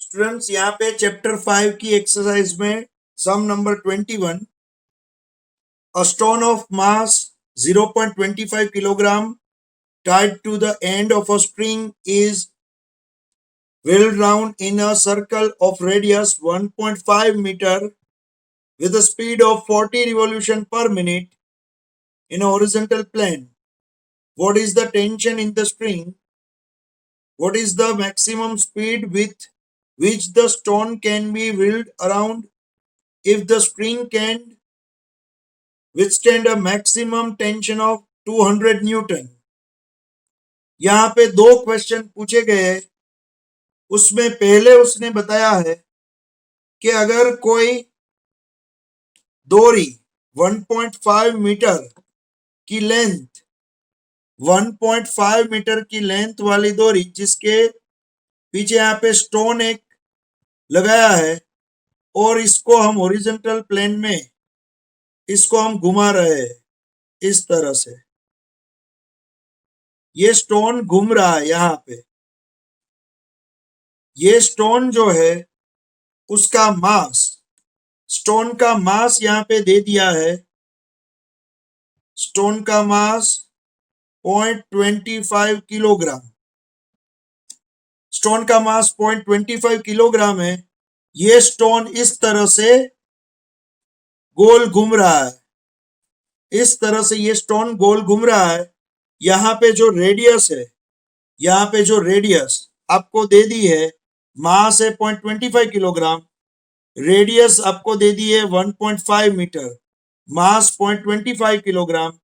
Students यहाँ पे chapter 5 की एक्सरसाइज में सम number 21, a stone of mass 0.25 kilogram tied to the end of a string is whirled round in a circle of radius 1.5 meter with a speed of 40 revolution per minute in a horizontal plane. What is the tension in the string? What is the maximum speed with which the stone can be whirled around if the string can withstand a maximum tension of 200 Newton. यहाँ पे दो question पूछे गए हैं। उसमें पहले उसने बताया है कि अगर कोई डोरी 1.5 मीटर की लेंथ 1.5 मीटर की लेंथ वाली डोरी जिसके पीछे यहाँ पे स्टोन एक लगाया है और इसको हम हॉरिजॉन्टल प्लेन में इसको हम घुमा रहे हैं इस तरह से। ये स्टोन घूम रहा है। यहाँ पे ये स्टोन जो है उसका मास, स्टोन का मास यहाँ पे दे दिया है। स्टोन का मास 0.25 किलोग्राम। स्टोन का मास 0.25 किलोग्राम है। ये स्टोन इस तरह से गोल घूम रहा है। इस तरह से ये स्टोन गोल घूम रहा है। यहाँ पे जो रेडियस है, यहाँ पे जो रेडियस आपको दे दी है, मास है 0.25 किलोग्राम, रेडियस आपको दे दी है 1.5 मीटर, मास 0.25 किलोग्राम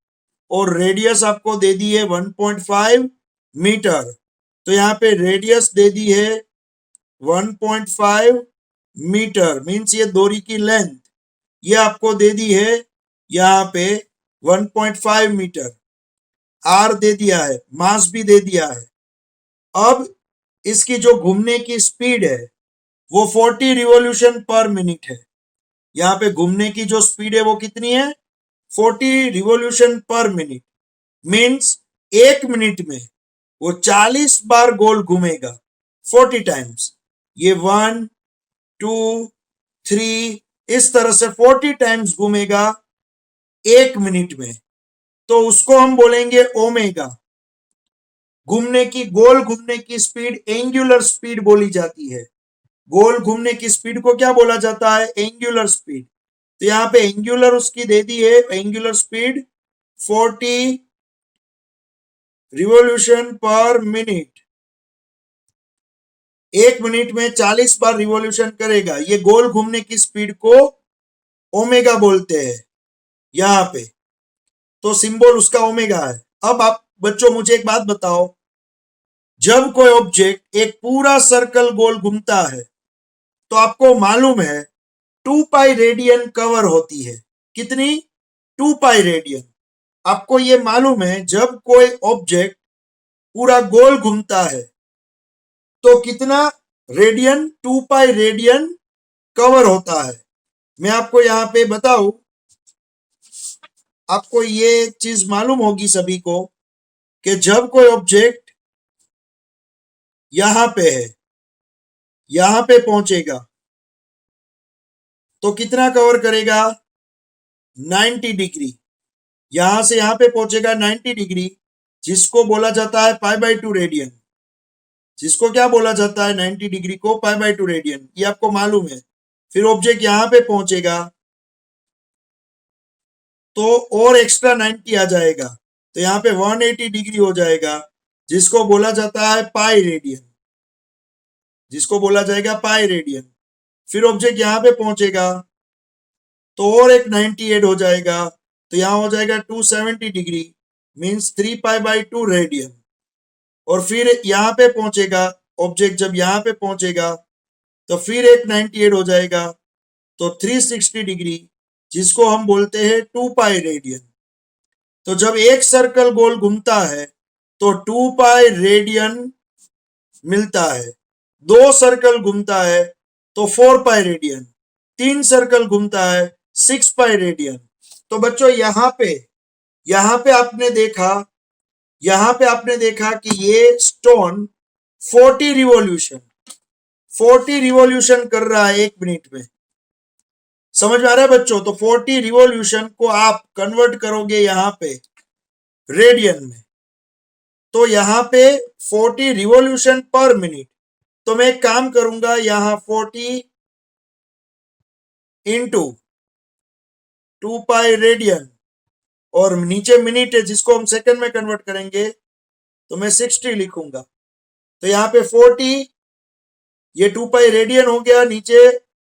और रेडियस आपको दे दी है 1.5 मीटर। तो यहाँ पे रेडियस दे दी है 1.5 मीटर, मीन्स ये डोरी की लेंथ ये आपको दे दी है यहाँ पे 1.5 मीटर। आर दे दिया है, मास भी दे दिया है। अब इसकी जो घूमने की स्पीड है वो 40 रिवॉल्यूशन पर मिनट है। यहाँ पे घूमने की जो स्पीड है वो कितनी है? 40 रिवॉल्यूशन पर मिनट। मीन्स एक मिनट में वो 40 बार गोल घूमेगा, 40 टाइम्स। ये 1 2 3 इस तरह से 40 टाइम्स घूमेगा एक मिनट में। तो उसको हम बोलेंगे ओमेगा। घूमने की, गोल घूमने की स्पीड एंगुलर स्पीड बोली जाती है। गोल घूमने की स्पीड को क्या बोला जाता है? Angular speed. तो यहाँ पे एंगुलर उसकी दे दी है, एंगुलर स्पीड 40 रिवॉल्यूशन पर मिनट। एक मिनट में 40 बार रिवॉल्यूशन करेगा। ये गोल घूमने की स्पीड को ओमेगा बोलते हैं यहाँ पे। तो सिंबल उसका ओमेगा है। अब आप बच्चों मुझे एक बात बताओ, जब कोई ऑब्जेक्ट एक पूरा सर्कल गोल घूमता है तो आपको मालूम है 2 पाई रेडियन कवर होती है। कितनी? 2 पाई रेडियन। आपको ये मालूम है जब कोई ऑब्जेक्ट पूरा गोल घूमता है तो कितना रेडियन? 2 पाई रेडियन कवर होता है। मैं आपको यहाँ पे बताऊं, आपको ये चीज मालूम होगी सभी को कि जब कोई ऑब्जेक्ट यहां पे है, यहां पे पहुंचेगा तो कितना कवर करेगा? 90 डिग्री। यहां से यहां पे पहुंचेगा 90 डिग्री, जिसको बोला जाता है π/2 रेडियन। जिसको क्या बोला जाता है? 90 डिग्री को π/2 रेडियन। ये आपको मालूम है। फिर ऑब्जेक्ट यहां पे पहुंचेगा तो और एक्स्ट्रा 90 आ जाएगा, तो यहाँ पे 180 डिग्री हो जाएगा, जिसको बोला जाता है पाई रेडियन। जिसको बोला जाएगा पाई रेडियन। फिर ऑब्जेक्ट यहाँ पे पहुंचेगा तो और एक 90 ऐड हो जाएगा, तो यहाँ हो जाएगा 270 डिग्री, मीन्स 3π/2 रेडियन। और फिर यहाँ पे पहुंचेगा ऑब्जेक्ट, जब यहाँ पे पहुंचेगा तो फिर एक 90 ऐड हो जाएगा, तो 360 डिग्री, जिसको हम बोलते हैं 2 पाई रेडियन। तो जब एक सर्कल गोल घूमता है तो 2 पाई रेडियन मिलता है। 2 सर्कल घूमता है तो 4 पाई रेडियन। 3 सर्कल घूमता है 6 पाई रेडियन। तो बच्चों यहाँ पे आपने देखा कि ये स्टोन 40 40 रिवॉल्यूशन कर रहा है 1 मिनट में। समझ में आ रहा है बच्चों? तो 40 रिवॉल्यूशन को आप कन्वर्ट करोगे यहाँ पे रेडियन में, तो यहाँ पे 40 रिवॉल्यूशन पर मिनट। तो मैं एक काम करूंगा, यहाँ 40 इंटू 2 पाई रेडियन, और नीचे मिनट है जिसको हम सेकंड में कन्वर्ट करेंगे, तो मैं 60 लिखूंगा। तो यहाँ पे 40, ये 2 पाई रेडियन हो गया, नीचे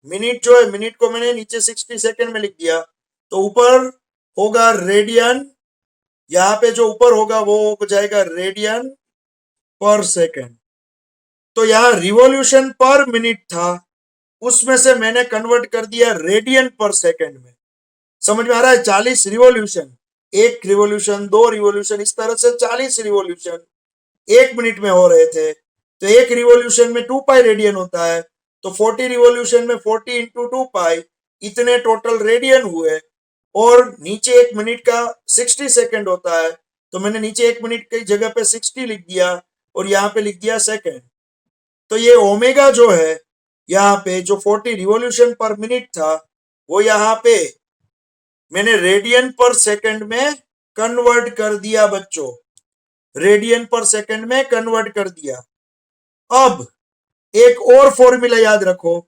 मिनट जो है, मिनट को मैंने नीचे 60 सेकंड में लिख दिया, तो ऊपर होगा रेडियन, यहाँ पे जो ऊपर होगा वो हो जाएगा रेडियन पर सेकंड। तो यहाँ रिवॉल्यूशन पर मिनट था, उसमें से मैंने कन्वर्ट कर दिया रेडियन पर सेकंड में। समझ में आ रहा है? 40 रिवॉल्यूशन, 1 रिवॉल्यूशन, 2 रिवॉल्यूशन, इस तरह से 40 रिवॉल्यूशन 1 मिनट में हो रहे थे। तो 1 रिवॉल्यूशन में 2 पाई रेडियन होता है, तो 40 रिवॉल्यूशन में 40 इंटू 2 पाई, इतने टोटल रेडियन हुए। और नीचे 1 मिनट का 60 सेकंड होता है, तो मैंने नीचे 1 मिनट की जगह पे 60 लिख दिया और यहाँ पे लिख दिया सेकंड। तो ये ओमेगा जो है, यहाँ पे जो 40 रिवॉल्यूशन पर मिनट था, वो यहाँ पे मैंने रेडियन पर सेकंड में कन्वर्ट कर दिया बच्चों, रेडियन पर सेकंड में कन्वर्ट कर दिया। अब एक और फॉर्मूला याद रखो,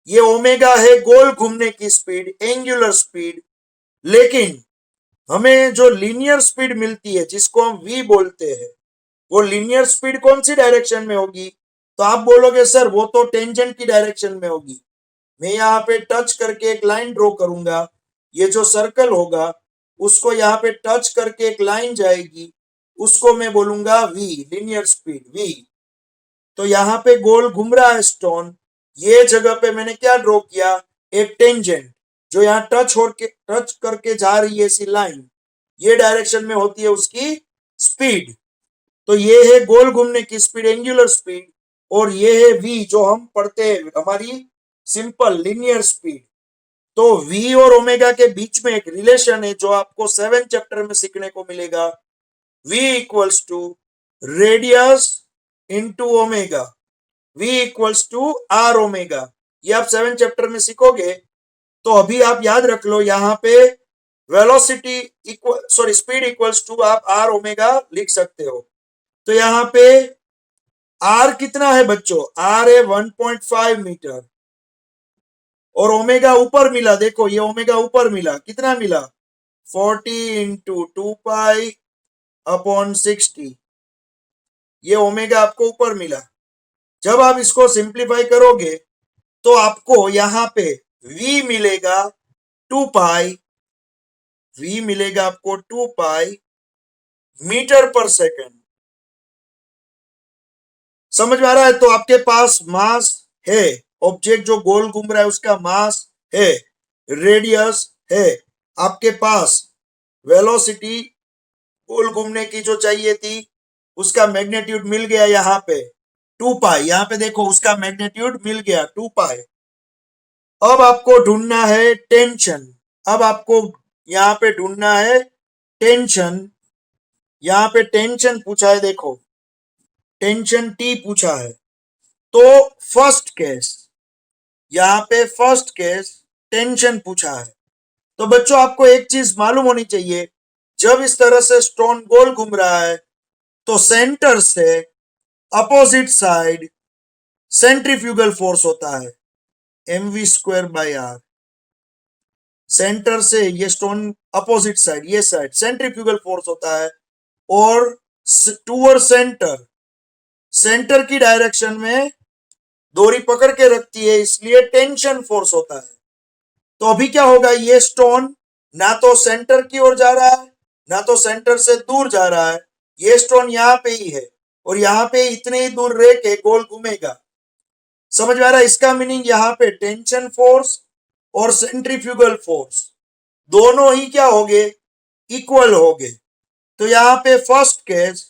ये ओमेगा है गोल घूमने की स्पीड, एंगुलर स्पीड, लेकिन हमें जो लीनियर स्पीड मिलती है जिसको हम v बोलते हैं, वो लीनियर स्पीड कौन सी डायरेक्शन में होगी? तो आप बोलोगे सर वो तो टेंजेंट की डायरेक्शन में होगी। मैं यहाँ पे टच करके एक लाइन ड्रॉ करूंगा, ये जो सर्कल होगा उसको यहाँ पे टच करके एक लाइन जाएगी, उसको मैं बोलूंगा v, लीनियर स्पीड v। तो यहाँ पे गोल घूम रहा है स्टोन, ये जगह पे मैंने क्या ड्रॉ किया? एक टेंजेंट जो यहाँ टच करके जा रही है ऐसी लाइन, ये डायरेक्शन में होती है उसकी स्पीड। तो ये है गोल घूमने की स्पीड, एंगुलर स्पीड, और ये है v जो हम पढ़ते हैं हमारी सिंपल लीनियर स्पीड। तो v और ओमेगा के बीच में एक रिलेशन है जो आपको 7th चैप्टर में सीखने को मिलेगा, v equals to radius into omega, v equals to R omega. ये आप 7th चैप्टर में सीखोगे। तो अभी आप याद रख लो, यहाँ पे velocity equal speed equals to आप आर ओमेगा लिख सकते हो। तो यहाँ पे आर कितना है बच्चों? आर है 1.5 मीटर, और ओमेगा ऊपर मिला, देखो ये ओमेगा ऊपर मिला, कितना मिला? 40 इंटू 2 पाई अपॉन 60, ये ओमेगा आपको ऊपर मिला। जब आप इसको सिंप्लीफाई करोगे तो आपको यहाँ पे v मिलेगा 2 पाई, v मिलेगा आपको 2 पाई मीटर पर सेकंड। समझ में आ रहा है? तो आपके पास मास है, ऑब्जेक्ट जो गोल घूम रहा है उसका मास है, रेडियस है, आपके पास वेलोसिटी गोल घूमने की जो चाहिए थी उसका मैग्नीट्यूड मिल गया, यहाँ पे 2 पाई, यहाँ पे देखो उसका मैग्नीट्यूड मिल गया 2 पाई। अब आपको ढूंढना है टेंशन, अब आपको यहाँ पे ढूंढना है टेंशन। यहाँ पे टेंशन पूछा है, देखो टेंशन T पूछा है। तो फर्स्ट केस, यहाँ पे फर्स्ट केस टेंशन पूछा है। तो बच्चों आपको एक चीज मालूम होनी चाहिए, जब इस तरह से स्टोन गोल घूम रहा है तो सेंटर से अपोजिट साइड सेंट्रीफ्यूगल फोर्स होता है mv²/r। सेंटर से ये स्टोन अपोजिट साइड, ये साइड सेंट्रीफ्यूगल फोर्स होता है, और टूवर्ड सेंटर, सेंटर की डायरेक्शन में डोरी पकड़ के रखती है, इसलिए टेंशन फोर्स होता है। तो अभी क्या होगा, ये स्टोन ना तो सेंटर की ओर जा रहा है ना तो सेंटर से दूर जा रहा है, ये स्टोन यहाँ पे ही है और यहाँ पे इतने ही दूर रह के गोल घूमेगा। समझ में आ रहा है? इसका मीनिंग यहाँ पे टेंशन फोर्स और सेंट्रीफ्यूगल फोर्स दोनों ही क्या होंगे? इक्वल होंगे। तो यहाँ पे first case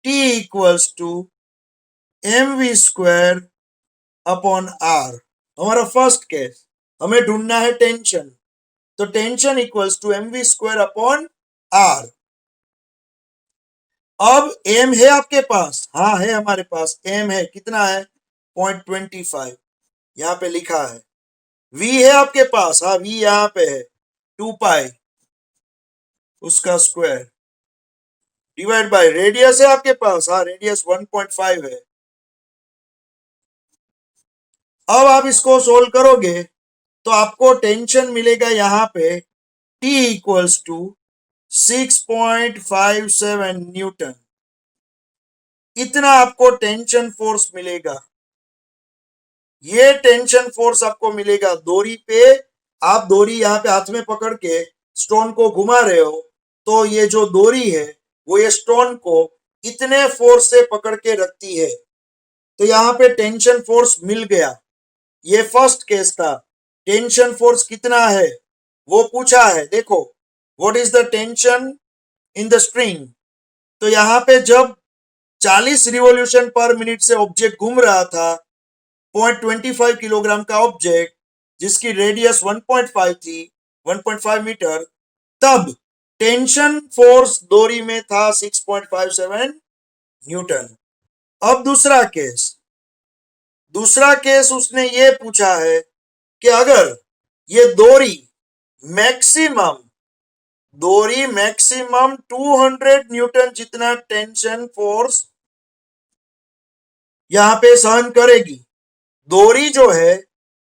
T equals to mv² upon r, हमारा फर्स्ट केस। हमें ढूंढना है टेंशन, तो tension equals to mv² upon r। अब m है आपके पास? हाँ है, हमारे पास m है। कितना है? 0.25 यहाँ पे लिखा है। v है आपके पास, हाँ v यहाँ पे है 2 पाई उसका स्क्वायर डिवाइड बाय रेडियस है आपके पास, हाँ रेडियस 1.5 है। अब आप इसको सोल्व करोगे तो आपको टेंशन मिलेगा यहाँ पे T इक्वल्स टू 6.57 न्यूटन, इतना आपको टेंशन फोर्स मिलेगा। ये टेंशन फोर्स आपको मिलेगा डोरी पे। आप डोरी यहाँ पे हाथ में पकड़ के स्टोन को घुमा रहे हो, तो ये जो डोरी है वो ये स्टोन को इतने फोर्स से पकड़ के रखती है। तो यहाँ पे टेंशन फोर्स मिल गया। ये फर्स्ट केस था। टेंशन फोर्स कितना है वो पूछा है। देखो, what is the tension in the string. तो यहाँ पे जब 40 रिवॉल्यूशन पर मिनट से ऑब्जेक्ट घूम रहा था, 0.25 किलोग्राम का ऑब्जेक्ट जिसकी रेडियस 1.5 थी, 1.5 मीटर, तब टेंशन फोर्स डोरी में था 6.57 न्यूटन। अब दूसरा केस उसने ये पूछा है कि अगर ये डोरी मैक्सिमम 200 न्यूटन जितना टेंशन फोर्स यहां पे सहन करेगी। डोरी जो है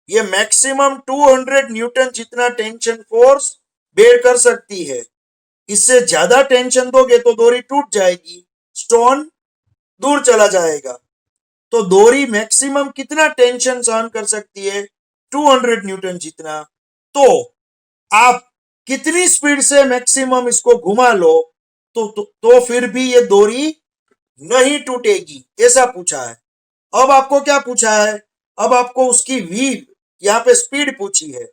ये मैक्सिमम 200 न्यूटन जितना टेंशन फोर्स बेयर कर सकती है। इससे ज्यादा टेंशन दोगे तो डोरी टूट जाएगी, स्टोन दूर चला जाएगा। तो डोरी मैक्सिमम कितना टेंशन सहन कर सकती है, 200 न्यूटन जितना। तो आप कितनी स्पीड से मैक्सिमम इसको घुमा लो तो फिर भी ये डोरी नहीं टूटेगी, ऐसा पूछा है। अब आपको क्या पूछा है, अब आपको उसकी वी यहाँ पे स्पीड पूछी है।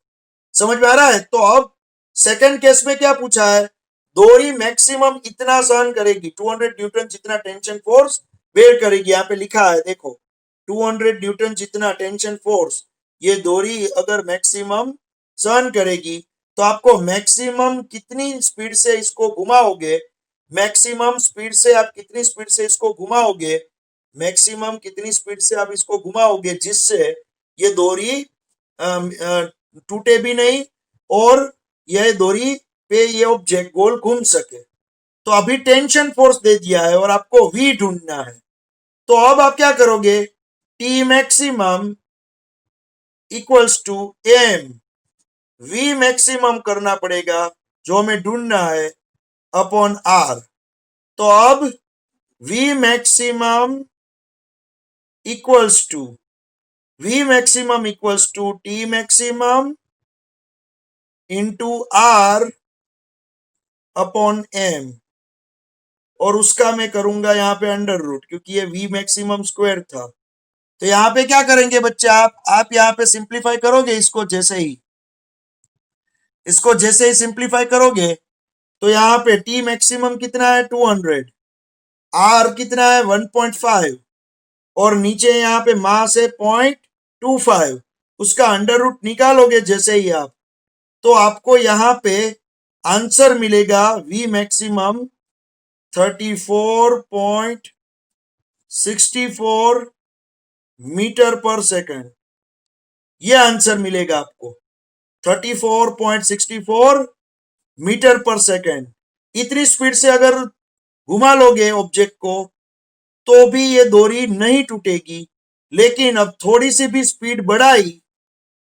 समझ में आ रहा है। तो अब सेकंड केस में क्या पूछा है, डोरी मैक्सिमम इतना सहन करेगी, 200 न्यूटन जितना टेंशन फोर्स बेयर करेगी। यहाँ पे लिखा है देखो, 200 न्यूटन जितना टेंशन फोर्स ये डोरी अगर मैक्सिमम सहन करेगी, तो आपको मैक्सिमम कितनी स्पीड से इसको घुमाओगे, मैक्सिमम स्पीड से आप कितनी स्पीड से इसको घुमाओगे, मैक्सिमम कितनी स्पीड से आप इसको घुमाओगे जिससे ये डोरी टूटे भी नहीं और यह डोरी पे ये ऑब्जेक्ट गोल घूम सके। तो अभी टेंशन फोर्स दे दिया है और आपको वी ढूंढना है। तो अब आप क्या करोगे, T maximum equals to M, V maximum करना पड़ेगा जो हमें ढूंढना है, अपॉन आर। तो अब V maximum equals to T maximum into R upon M, और उसका मैं करूंगा यहाँ पे अंडर रूट, क्योंकि ये वी मैक्सिमम स्क्वायर था। तो यहाँ पे क्या करेंगे बच्चे, आप यहाँ पे सिंप्लीफाई करोगे इसको जैसे ही सिंप्लीफाई करोगे तो यहाँ पे टी मैक्सिमम कितना है 200, आर कितना है 1.5, और नीचे यहाँ पे मास है 0.25, उसका अंडर रूट निकालोगे जैसे ही आप, तो आपको यहाँ पे आंसर मिलेगा वी मैक्सिमम 34.64 मीटर पर सेकंड। ये आंसर मिलेगा आपको 34.64 मीटर पर सेकंड। इतनी स्पीड से अगर घुमा लोगे ऑब्जेक्ट को तो भी ये डोरी नहीं टूटेगी, लेकिन अब थोड़ी सी भी स्पीड बढ़ाई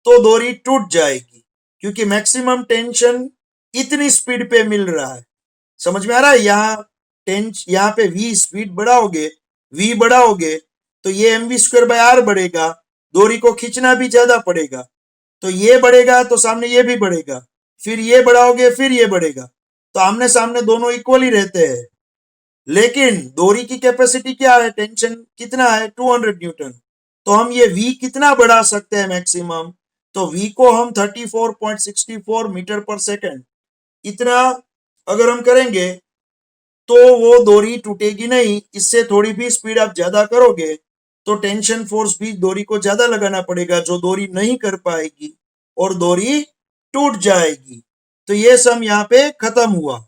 तो डोरी टूट जाएगी, क्योंकि मैक्सिमम टेंशन इतनी स्पीड पे मिल रहा है। समझ में आ रहा है। यहाँ पे वी बढ़ाओगे तो ये M V square by R बढ़ेगा, डोरी को खींचना भी ज्यादा पड़ेगा, तो ये बढ़ेगा तो सामने ये भी बढ़ेगा, फिर ये बढ़ाओगे फिर ये बढ़ेगा, तो आमने सामने दोनों इक्वल ही रहते हैं। लेकिन डोरी की कैपेसिटी क्या है, टेंशन कितना है 200 न्यूटन, तो हम ये v कितना बढ़ा सकते हैं मैक्सिमम, तो v को हम 34.64 मीटर पर सेकंड इतना अगर हम करेंगे तो वो डोरी टूटेगी नहीं। इससे थोड़ी भी स्पीड आप ज्यादा करोगे तो टेंशन फोर्स भी डोरी को ज्यादा लगाना पड़ेगा, जो डोरी नहीं कर पाएगी और डोरी टूट जाएगी। तो ये सम यहाँ पे खत्म हुआ।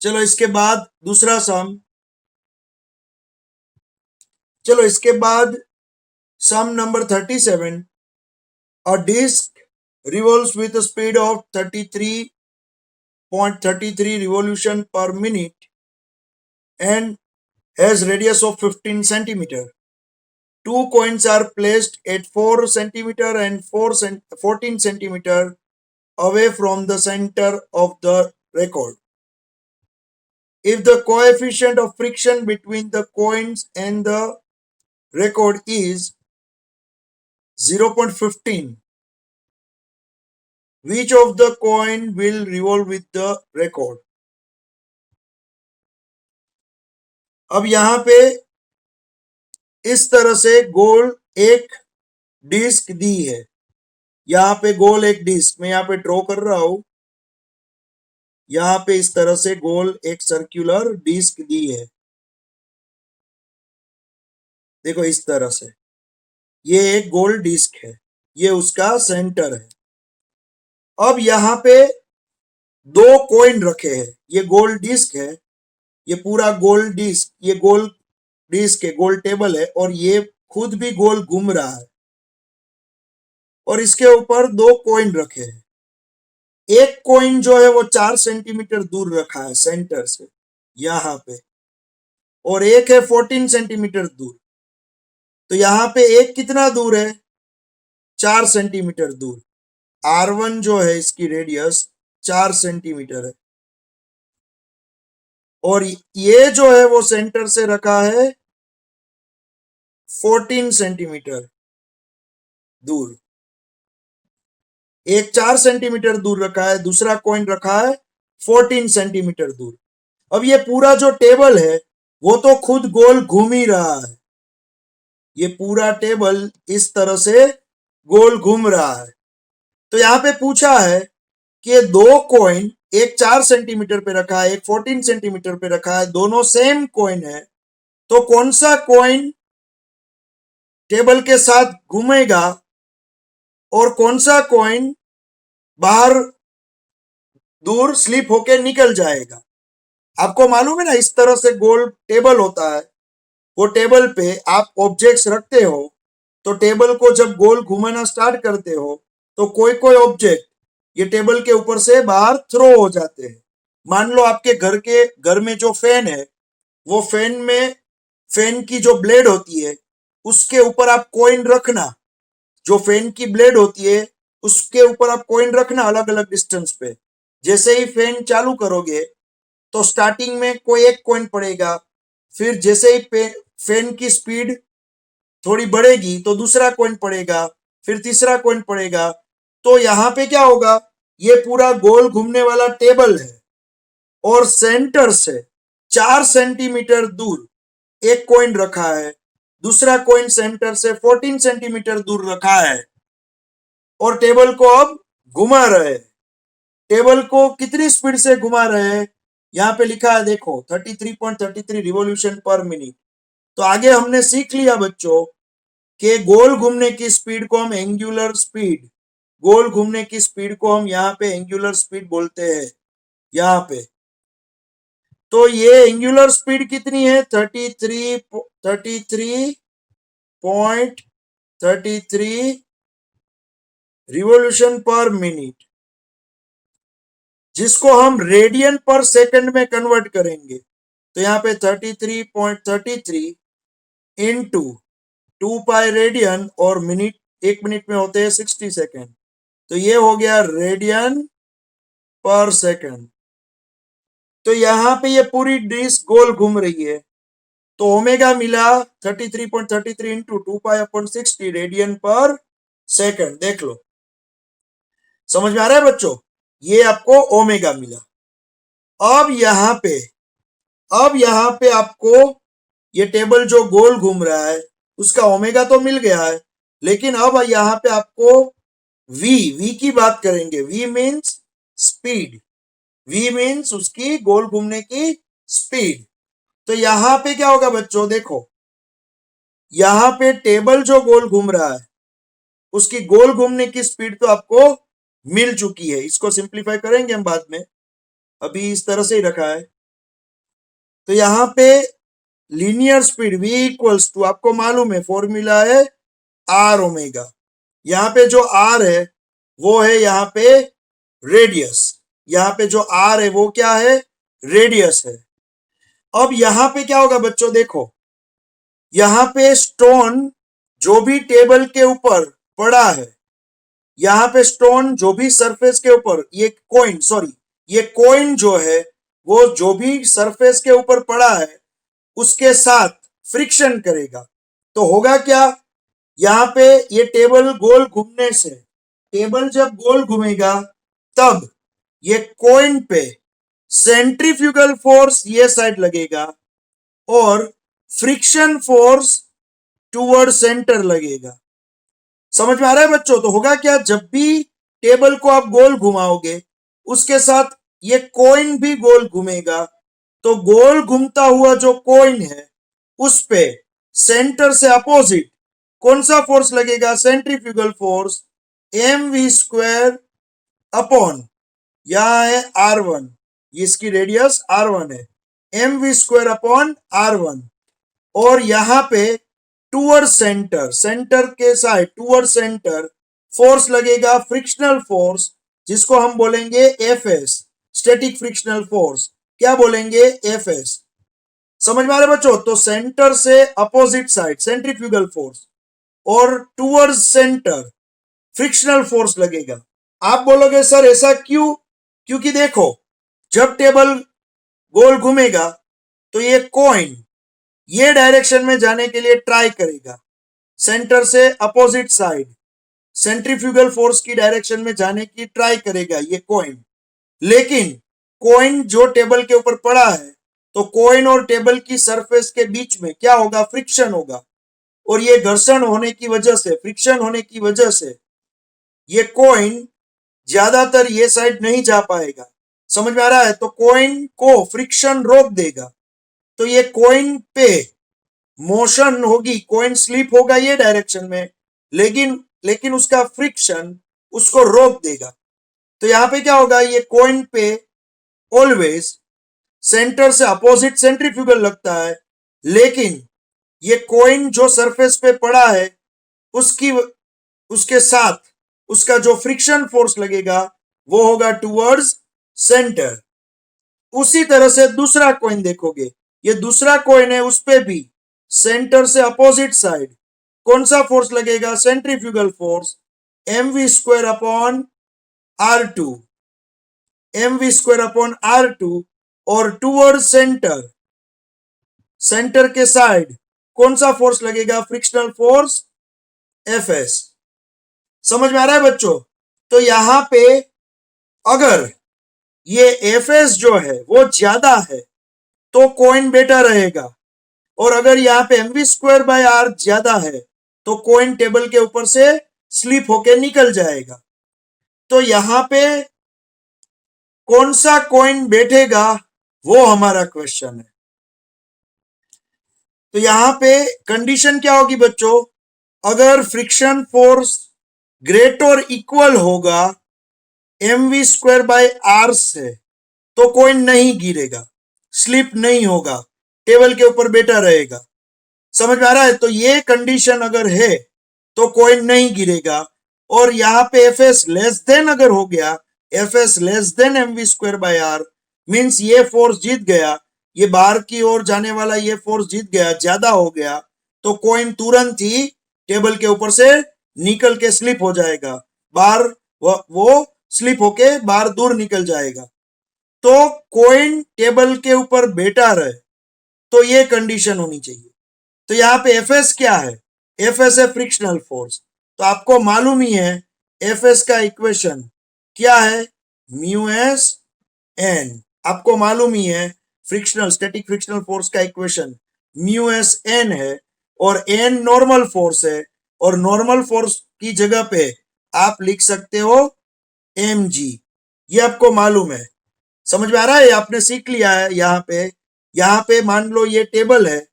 चलो इसके बाद दूसरा सम, चलो इसके बाद sum number 37, a disc revolves with a speed of 33.33 revolution per minute and has radius of 15 centimeter. Two coins are placed at 4 centimeter and 14 centimeter away from the center of the record. If the coefficient of friction between the coins and the record is 0.15, which of the coin will revolve with the record? अब यहां पे इस तरह से गोल एक disc दी है, यहाँ पे गोल एक डिस्क मैं यहाँ पे ड्रॉ कर रहा हूं, यहाँ पे इस तरह से गोल एक सर्कुलर डिस्क दी है, देखो इस तरह से ये एक गोल डिस्क है, ये उसका सेंटर है। अब यहाँ पे दो कॉइन रखे हैं, ये गोल डिस्क है, ये पूरा गोल डिस्क, ये गोल डिस्क है, गोल टेबल है और ये खुद भी गोल घूम रहा है और इसके ऊपर दो कॉइन रखे हैं। एक कॉइन जो है वो 4 सेंटीमीटर दूर रखा है सेंटर से यहाँ पे, और एक है 14 सेंटीमीटर दूर। तो यहाँ पे एक कितना दूर है, 4 सेंटीमीटर दूर। R1 जो है इसकी रेडियस 4 सेंटीमीटर है और ये जो है वो सेंटर से रखा है 14 सेंटीमीटर दूर। एक 4 सेंटीमीटर दूर रखा है, दूसरा कॉइन रखा है 14 सेंटीमीटर दूर। अब ये पूरा जो टेबल है वो तो खुद गोल घूम ही रहा है, ये पूरा टेबल इस तरह से गोल घूम रहा है। तो यहाँ पे पूछा है कि दो कॉइन, एक 4 सेंटीमीटर पे रखा है, एक 14 सेंटीमीटर पे रखा है, दोनों सेम कॉइन है, तो कौन सा कॉइन टेबल के साथ घूमेगा और कौन सा कॉइन बाहर दूर स्लिप होके निकल जाएगा। आपको मालूम है ना, इस तरह से गोल टेबल होता है, वो टेबल पे आप ऑब्जेक्ट्स रखते हो, तो टेबल को जब गोल घुमाना स्टार्ट करते हो तो कोई कोई ऑब्जेक्ट ये टेबल के ऊपर से बाहर थ्रो हो जाते हैं। मान लो आपके घर में जो फैन है, वो फैन की जो ब्लेड होती है उसके ऊपर आप कॉइन रखना, जो फैन की ब्लेड होती है उसके ऊपर आप कॉइन रखना अलग अलग डिस्टेंस पे। जैसे ही फैन चालू करोगे तो स्टार्टिंग में कोई एक कॉइन पड़ेगा, फिर जैसे ही फैन की स्पीड थोड़ी बढ़ेगी तो दूसरा कॉइन पड़ेगा, फिर तीसरा कॉइन पड़ेगा। तो यहाँ पे क्या होगा, ये पूरा गोल घूमने वाला टेबल है और सेंटर से 4 सेंटीमीटर दूर एक कॉइन रखा है, दूसरा कॉइन सेंटर से 14 सेंटीमीटर दूर रखा है और टेबल को अब घुमा रहे हैं। टेबल को कितनी स्पीड से घुमा रहे हैं, यहाँ पे लिखा है देखो 33.33 रिवॉल्यूशन पर मिनट। तो आगे हमने सीख लिया बच्चों कि गोल घूमने की स्पीड को हम एंगुलर स्पीड, गोल घूमने की स्पीड को हम यहाँ पे एंगुलर स्पीड बोलते हैं यहाँ पे। तो ये एंगुलर स्पीड कितनी है, 33.33 रिवॉल्यूशन पर मिनट, जिसको हम रेडियन पर सेकंड में कन्वर्ट करेंगे। तो यहाँ पे 33.33 इंटू 2 पाई रेडियन, और मिनट, एक मिनट में होते हैं 60 सेकेंड, तो ये हो गया रेडियन पर सेकंड। तो यहाँ पे ये पूरी डिस्क गोल घूम रही है, तो ओमेगा मिला 33.33 इंटू 2 पाई अपॉन 60 रेडियन पर सेकंड। देख लो, समझ में आ रहा है बच्चों, ये आपको ओमेगा मिला। अब यहाँ पे आपको ये टेबल जो गोल घूम रहा है उसका ओमेगा तो मिल गया है, लेकिन अब यहाँ पे आपको वी की बात करेंगे। V means speed, V means उसकी गोल घूमने की स्पीड। तो यहाँ पे क्या होगा बच्चों, देखो यहाँ पे टेबल जो गोल घूम रहा है उसकी गोल घूमने की स्पीड तो आपको मिल चुकी है, इसको सिंप्लीफाई करेंगे हम बाद में, अभी इस तरह से ही रखा है। तो यहाँ पे linear speed v equals to, आपको मालूम है फॉर्मूला है r ओमेगा। यहाँ पे जो r है वो है यहाँ पे रेडियस, यहाँ पे जो r है वो क्या है, रेडियस है। अब यहाँ पे क्या होगा बच्चों, देखो यहाँ पे स्टोन जो भी टेबल के ऊपर पड़ा है, यहाँ पे स्टोन जो भी सरफेस के ऊपर, ये कोइन जो है वो जो भी सरफेस के ऊपर पड़ा है उसके साथ फ्रिक्शन करेगा। तो होगा क्या, यहाँ पे ये टेबल गोल घूमने से, टेबल जब गोल घूमेगा तब ये कोइन पे सेंट्रीफ्यूगल फोर्स ये साइड लगेगा और फ्रिक्शन फोर्स टूवर्ड सेंटर लगेगा। समझ में आ रहा है बच्चों? तो होगा क्या, जब भी टेबल को आप गोल घुमाओगे उसके साथ ये कोइन भी गोल घूमेगा, तो गोल घूमता हुआ जो कोइन है उस पे सेंटर से अपोजिट कौन सा फोर्स लगेगा, सेंट्रीफ्यूगल फोर्स mv² अपॉन, यहां है r1, इसकी रेडियस r1 है, mv² अपॉन r1। और यहाँ पे टूवर्ड सेंटर, सेंटर के साइड टूवर्ड सेंटर फोर्स लगेगा फ्रिक्शनल फोर्स, जिसको हम बोलेंगे Fs, स्टैटिक फ्रिक्शनल फोर्स। क्या बोलेंगे, Fs। समझ में आ रहा है बच्चों? तो सेंटर से अपोजिट साइड सेंट्रीफ्यूगल फोर्स और टूवर्ड सेंटर फ्रिक्शनल फोर्स लगेगा। आप बोलोगे सर ऐसा क्यों? क्योंकि देखो जब टेबल गोल घूमेगा तो ये कॉइन ये डायरेक्शन में जाने के लिए ट्राई करेगा, सेंटर से अपोजिट साइड सेंट्रीफ्यूगल फोर्स की डायरेक्शन में जाने की ट्राई करेगा ये कॉइन। लेकिन कॉइन जो टेबल के ऊपर पड़ा है तो कॉइन और टेबल की सरफेस के बीच में क्या होगा, फ्रिक्शन होगा। और ये घर्षण होने की वजह से, फ्रिक्शन होने की वजह से ये कॉइन ज्यादातर ये साइड नहीं जा पाएगा। समझ में आ रहा है? तो कॉइन को फ्रिक्शन रोक देगा, तो ये कॉइन पे मोशन होगी, कॉइन स्लिप होगा ये डायरेक्शन में, लेकिन उसका फ्रिक्शन उसको रोक देगा। तो यहाँ पे क्या होगा, ये कॉइन पे ऑलवेज सेंटर से अपोजिट सेंट्रीफ्यूगल लगता है, लेकिन ये कॉइन जो सरफेस पे पड़ा है उसके साथ उसका जो फ्रिक्शन फोर्स लगेगा वो होगा टूवर्ड्स सेंटर। उसी तरह से दूसरा कॉइन देखोगे, ये दूसरा कॉइन है, उस पे भी सेंटर से अपोजिट साइड कौन सा फोर्स लगेगा, centrifugal force mv² upon r2, mv² upon r2। और टूवर्ड सेंटर, सेंटर के साइड कौन सा फोर्स लगेगा, फ्रिक्शनल फोर्स Fs। समझ में आ रहा है बच्चों? तो यहां पे अगर ये Fs जो है वो ज्यादा है तो कॉइन बेटा रहेगा, और अगर यहाँ पे mv²/r ज्यादा है तो कॉइन टेबल के ऊपर से स्लिप होके निकल जाएगा। तो यहाँ पे कौन सा कॉइन बैठेगा वो हमारा क्वेश्चन है। तो यहाँ पे कंडीशन क्या होगी बच्चों, अगर फ्रिक्शन फोर्स ग्रेटर इक्वल होगा mv²/r से तो कॉइन नहीं गिरेगा, स्लिप नहीं होगा, टेबल के ऊपर बैठा रहेगा। समझ में आ रहा है? तो ये कंडीशन अगर है तो कॉइन नहीं गिरेगा। और यहाँ पे Fs लेस देन अगर हो गया, Fs less than mv²/r means ये फोर्स जीत गया, ये बाहर की ओर जाने वाला ये फोर्स जीत गया, ज्यादा हो गया, तो कॉइन तुरंत ही टेबल के ऊपर से निकल के स्लिप हो जाएगा बाहर, वो स्लिप होके बाहर दूर निकल जाएगा। तो कॉइन टेबल के ऊपर बैठा रहे तो ये कंडीशन होनी चाहिए। तो यहाँ पे Fs क्या है, Fs है फ्रिक्शनल फोर्स। तो आपको मालूम ही है Fs का इक्वेशन क्या है, μs n। आपको मालूम ही है फ्रिक्शनल, स्टैटिक फ्रिक्शनल फोर्स का इक्वेशन μs n है, और n नॉर्मल फोर्स है, और नॉर्मल फोर्स की जगह पे आप लिख सकते हो mg। ये आपको मालूम है, समझ में आ रहा है? आपने सीख लिया है। यहाँ पे मान लो ये टेबल है,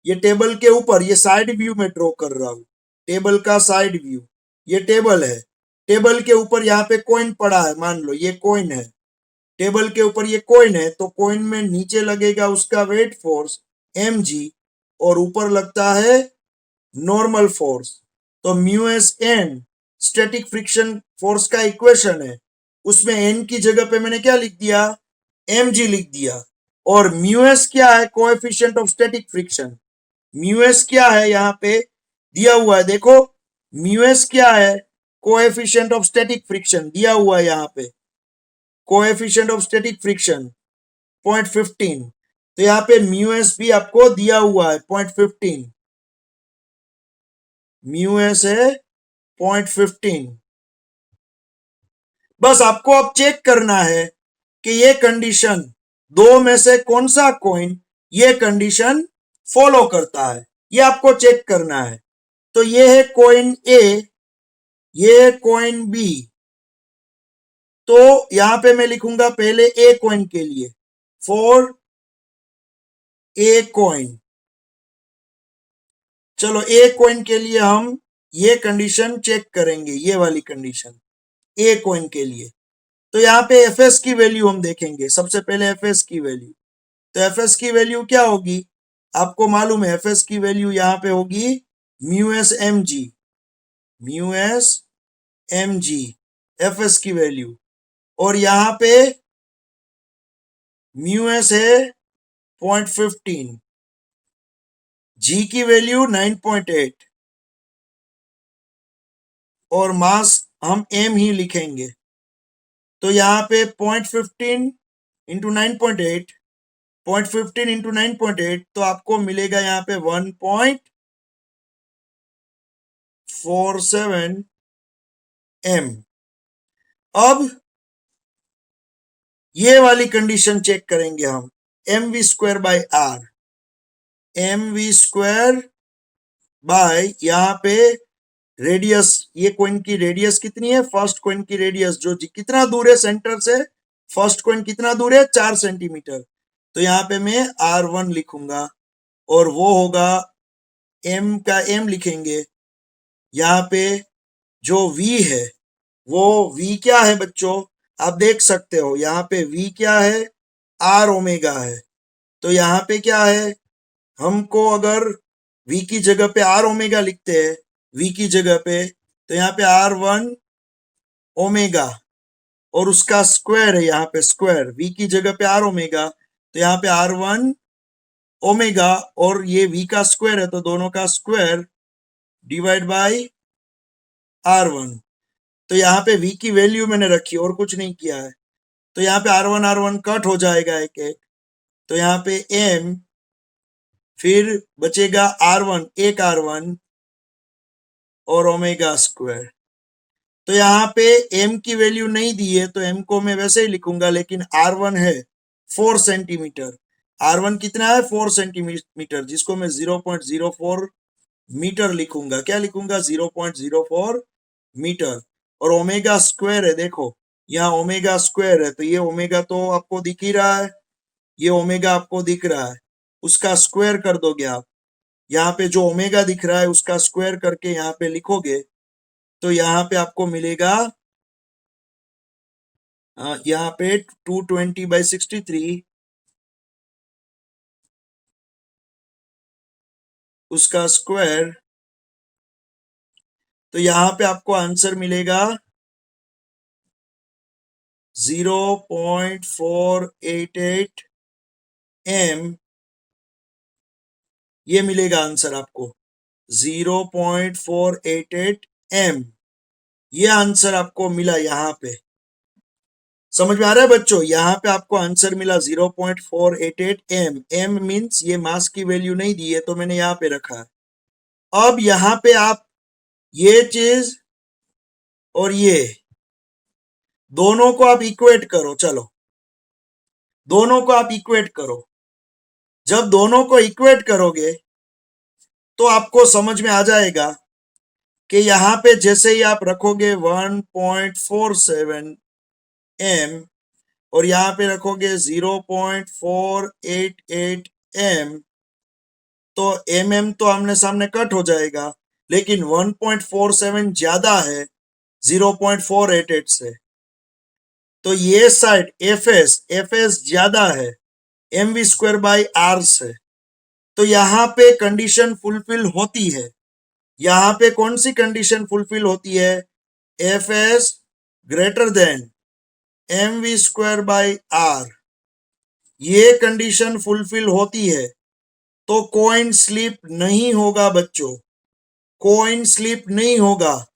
ये टेबल के ऊपर ये साइड व्यू में ड्रॉ कर रहा हूं, टेबल का साइड व्यू, ये टेबल है, टेबल के ऊपर यहाँ पे कॉइन पड़ा है, मान लो ये कॉइन है, टेबल के ऊपर ये कॉइन है, तो कॉइन में नीचे लगेगा उसका वेट फोर्स mg, और ऊपर लगता है नॉर्मल फोर्स। तो mu S N static friction force का इक्वेशन है, उसमें एन की जगह पे मैंने क्या लिख दिया, mg लिख दिया। और म्यू एस क्या है, coefficient of static friction. Mu S क्या है यहाँ पे दिया हुआ है, देखो म्यू एस क्या है, कोएफिशिएंट ऑफ स्टैटिक फ्रिक्शन दिया हुआ है यहाँ पे, कोएफिशिएंट ऑफ स्टैटिक फ्रिक्शन 0.15। तो यहाँ पे म्यू एस भी आपको दिया हुआ है 0.15, म्यू एस है 0.15। बस आपको अब चेक करना है कि ये कंडीशन दो में से कौन सा कॉइन ये कंडीशन फॉलो करता है, ये आपको चेक करना है। तो ये है कॉइन ए, ये है कॉइन बी। तो यहां पे मैं लिखूंगा पहले ए कॉइन के लिए, फॉर ए कॉइन। चलो ए कॉइन के लिए हम ये कंडीशन चेक करेंगे, ये वाली कंडीशन ए कॉइन के लिए। तो यहाँ पे एफ एस की वैल्यू हम देखेंगे, सबसे पहले एफ एस की वैल्यू। तो एफ एस की वैल्यू क्या होगी, आपको मालूम है एफ एस की वैल्यू यहाँ पे होगी mu S M G, mu S M G F S की वैल्यू। और यहाँ पे म्यू एस है 0.15, जी की वैल्यू 9.8 और मास हम एम ही लिखेंगे। तो यहाँ पे 0.15 इंटू 9.8, 0.15 इंटू 9.8, तो आपको मिलेगा यहाँ पे 1.47 m। अब ये वाली कंडीशन चेक करेंगे हम, M V square by R, M V square by यहाँ पे रेडियस, ये कॉइन की रेडियस कितनी है, फर्स्ट कॉइन की रेडियस जो कितना दूर है सेंटर से, फर्स्ट कॉइन कितना दूर है 4 सेंटीमीटर। तो यहाँ पे मैं R1 लिखूंगा और वो होगा m का m लिखेंगे। यहाँ पे जो v है वो v क्या है बच्चों, आप देख सकते हो यहाँ पे v क्या है, r ओमेगा है। तो यहाँ पे क्या है, हमको अगर v की जगह पे r ओमेगा लिखते हैं, v की जगह पे, तो यहाँ पे R1 ओमेगा और उसका स्क्वायर है, यहाँ पे स्क्वायर, v की जगह पे r ओमेगा, तो यहाँ पे R1 ओमेगा और ये v का स्क्वायर है, तो दोनों का स्क्वायर डिवाइड बाय R1। तो यहाँ पे v की वैल्यू मैंने रखी और कुछ नहीं किया है। तो यहाँ पे R1 कट हो जाएगा एक एक, तो यहाँ पे m, फिर बचेगा R1, एक R1 और ओमेगा स्क्वायर। तो यहाँ पे m की वैल्यू नहीं दी है तो m को मैं वैसे ही लिखूंगा, लेकिन R1 है 4 सेंटीमीटर, R1 कितना है 4 सेंटीमीटर, जिसको मैं 0.04 मीटर लिखूंगा। क्या लिखूंगा, 0.04 मीटर। और ओमेगा स्क्वायर है, देखो यहाँ ओमेगा स्क्वायर है, तो ये ओमेगा तो आपको दिख ही रहा है, ये ओमेगा आपको दिख रहा है, उसका स्क्वायर कर दोगे आप। यहाँ पे जो ओमेगा दिख रहा है उसका स्क्वायर करके यहाँ पे लिखोगे, तो यहाँ पे आपको मिलेगा यहाँ पे 220/63 उसका स्क्वायर, तो यहाँ पे आपको आंसर मिलेगा 0.488 m, ये मिलेगा आंसर आपको 0.488 m, ये आंसर आपको मिला यहाँ पे। समझ में आ रहा है बच्चों, यहाँ पे आपको आंसर मिला 0.488 m। m मीन्स ये मास की वैल्यू नहीं दी है तो मैंने यहाँ पे रखा है। अब यहाँ पे आप ये चीज और ये दोनों को आप इक्वेट करो, चलो दोनों को आप इक्वेट करो। जब दोनों को इक्वेट करोगे तो आपको समझ में आ जाएगा कि यहाँ पे जैसे ही आप रखोगे 1.47 m और यहाँ पे रखोगे 0.488 m, तो mm तो आमने सामने कट हो जाएगा, लेकिन 1.47 ज्यादा है 0.488 से, तो ये साइड एफ एस ज्यादा है mv स्क्वायर बाई आर से, तो यहां पे कंडीशन फुलफिल होती है। यहां पे कौन सी कंडीशन फुलफिल होती है? F S greater than M V square by R, ये कंडीशन फुलफिल होती है तो कॉइन स्लिप नहीं होगा बच्चों, कॉइन स्लिप नहीं होगा।